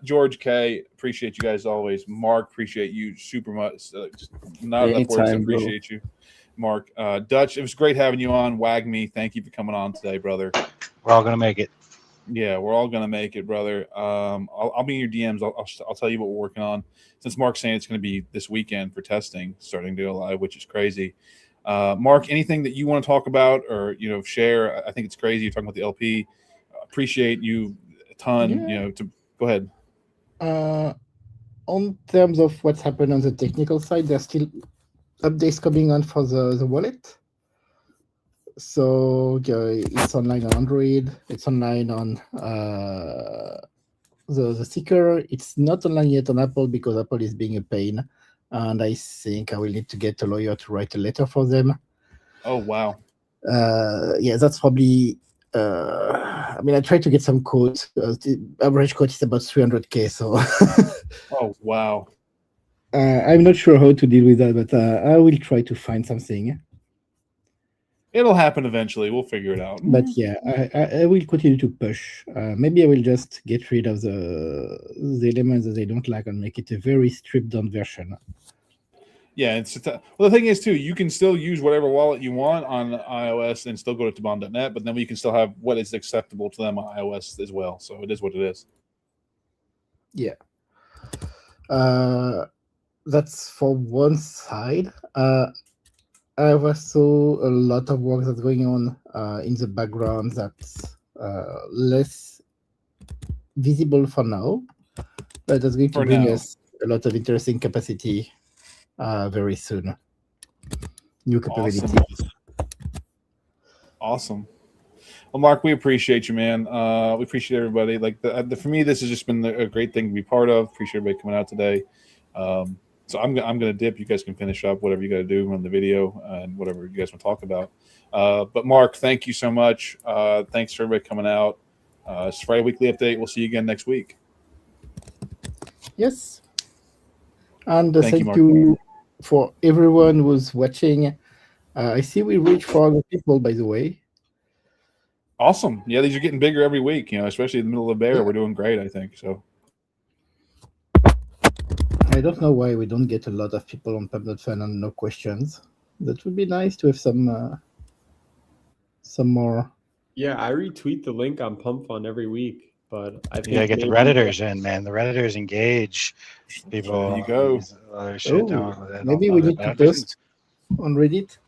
George K, appreciate you guys always. Mark, appreciate you super much. Just not enough words to Anytime, bro. appreciate you. Mark, Dutch, it was great having you on. Wag me, thank you for coming on today, brother. We're all gonna make it. Yeah, we're all gonna make it, brother. I'll be in your DMs. I'll tell you what we're working on. Since Mark's saying it's going to be this weekend for testing, starting to go live, which is crazy. Mark, anything that you want to talk about or share? I think it's crazy. You're talking about the LP. Appreciate you a ton. Yeah. To go ahead. On terms of what's happened on the technical side, there's still updates coming on for the wallet. So it's online on Android. It's online on the sticker. It's not online yet on Apple because Apple is being a pain, and I think I will need to get a lawyer to write a letter for them. Oh wow. Yeah, that's probably. I mean, I tried to get some quotes. The average quote is about 300K. So. Oh wow. I'm not sure how to deal with that, but I will try to find something. It'll happen eventually. We'll figure it out. But yeah, I will continue to push. Maybe I will just get rid of the elements that I don't like and make it a very stripped down version. Yeah, well, the thing is too, you can still use whatever wallet you want on iOS and still go to Tibane.net, but then we can still have what is acceptable to them on iOS as well. So it is what it is. Yeah. That's for one side. I have also a lot of work that's going on in the background that's less visible for now, but that's going to bring us a lot of interesting capacity very soon. New capabilities. Awesome. Well, Mark, we appreciate you, man. We appreciate everybody. Like for me, this has just been a great thing to be part of. Appreciate everybody coming out today. So I'm gonna dip. You guys can finish up whatever you got to do on the video and whatever you guys want to talk about. But Mark, thank you so much. Thanks for everybody coming out. It's Friday Weekly Update. We'll see you again next week. Yes. And thank you for everyone who's watching. I see we reach 400 people, by the way. Awesome. Yeah, these are getting bigger every week, especially in the middle of the bear. Yeah. We're doing great, I think. So I don't know why we don't get a lot of people on Pub.Fun and no questions. That would be nice to have some more. Yeah, I retweet the link on PumpFun every week, but I think get the Redditors in, man. The Redditors engage people. There you go. Maybe we need to post on Reddit.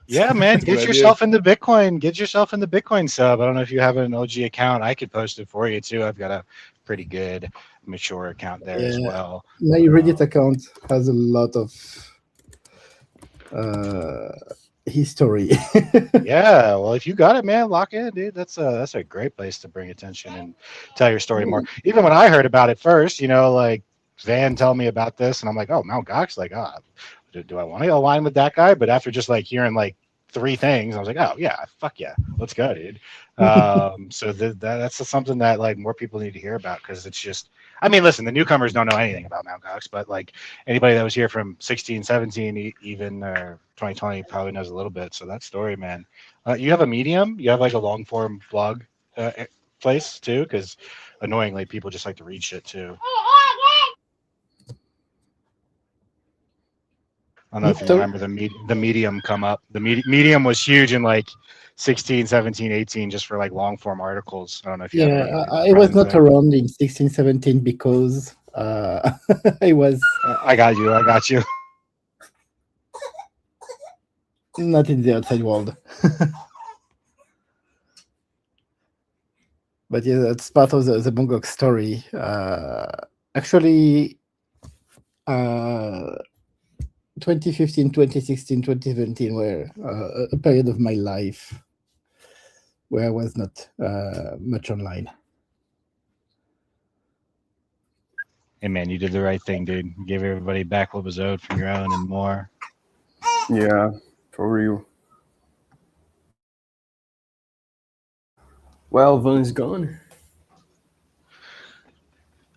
Yeah, man, get yourself into Bitcoin. Get yourself in the Bitcoin sub. I don't know if you have an OG account. I could post it for you too. I've got a pretty good mature account there as well. My Reddit account has a lot of history. Yeah, well, if you got it, man, lock in, dude. That's a great place to bring attention and tell your story more. Even when I heard about it first, like Van told me about this, and I'm like, oh, Mt. Gox, like, do I want to align with that guy? But after just like hearing like 3 things, I was like, oh yeah, fuck yeah, let's go, dude. So that's something that like more people need to hear about, because it's just, I mean, listen, the newcomers don't know anything about Mt. Gox, but like anybody that was here from 16, 17, even 2020 probably knows a little bit. So that story, man. You have a Medium? You have like a long form blog place too? Because annoyingly, people just like to read shit too. I don't know if you remember the Medium come up. The Medium was huge in like 16, 17, 18, just for like long form articles. I don't know if you I was not around in 16, 17 because I was. I got you. Not in the outside world. But yeah, that's part of the Mt. Gox story. Actually, 2015, 2016, 2017 were a period of my life where I was not much online. Hey man, you did the right thing, dude. You gave everybody back what was owed from your own and more. Yeah, for real. Well, Van's gone.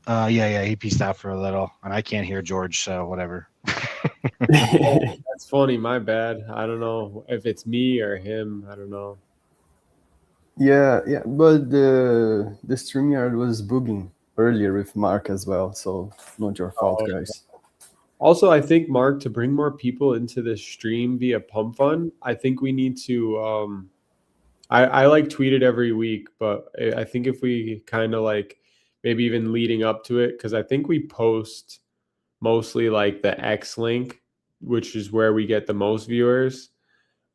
Yeah, he pieced out for a little, and I can't hear George, so whatever. That's funny. My bad. I don't know if it's me or him. I don't know. Yeah, but the StreamYard was bugging earlier with Mark as well, so not your fault, Oh. guys. Also, I think Mark, to bring more people into this stream via Pump Fund, I think we need to. I like tweet it every week, but I think if we kind of like maybe even leading up to it, because I think we post mostly like the X link, which is where we get the most viewers.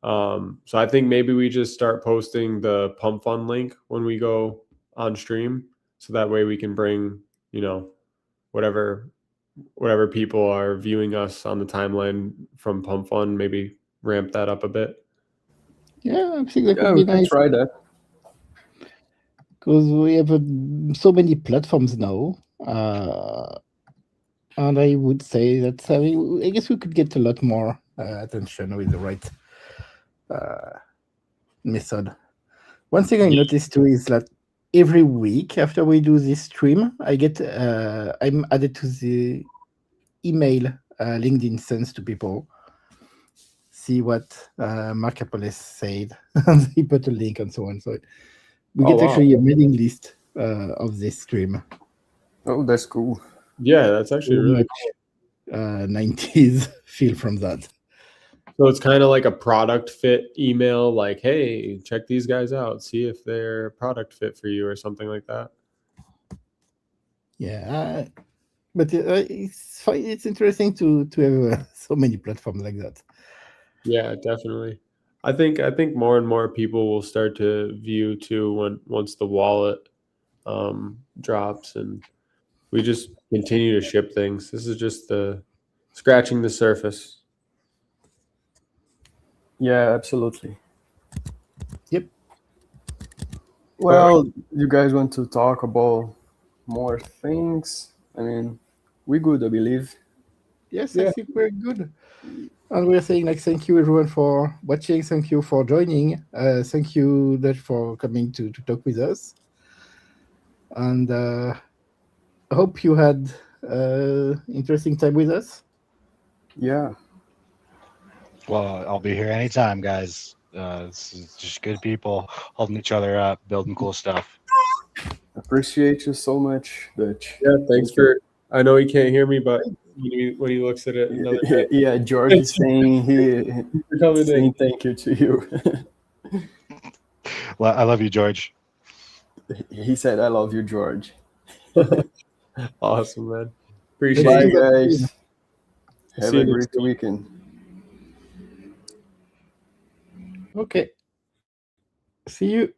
So I think maybe we just start posting the Pump Fund link when we go on stream, so that way we can bring, you know, whatever people are viewing us on the timeline from Pump Fund, maybe ramp that up a bit. Yeah, I think that Yeah, would we be can nice try that. because we have so many platforms now. And I would say that I guess we could get a lot more attention with the right method. One thing I noticed too is that every week after we do this stream, I'm added to the email LinkedIn sends to people. See what Mark Apolles said, and he put a link and so on. So we get actually a mailing list of this stream. Oh, that's cool. Yeah, that's actually So really much 90s feel from that. So it's kind of like a product fit email, like, hey, check these guys out, see if they're product fit for you or something like that. Yeah, but it's interesting to have so many platforms like that. Yeah, definitely. I think more and more people will start to view too once the wallet drops, and we just continue to ship things. This is just the scratching the surface. Yeah, absolutely. Yep. Well, you guys want to talk about more things? I mean, we good, I believe. Yes, Yeah. I think we're good. And we're saying like thank you everyone for watching, thank you for joining, thank you Dutch for coming to talk with us. And I hope you had interesting time with us. Yeah. Well, I'll be here anytime, guys. This is just good people holding each other up, building cool stuff. Appreciate you so much, Dutch. Yeah, thanks for. I know he can't hear me, but when he looks at it, another day, Yeah, George is saying for coming saying in. thank you to you. Well, I love you, George. He said, "I love you, George." Awesome, man. Appreciate Bye, you. guys. Have See a you great next week. weekend. Okay. See you.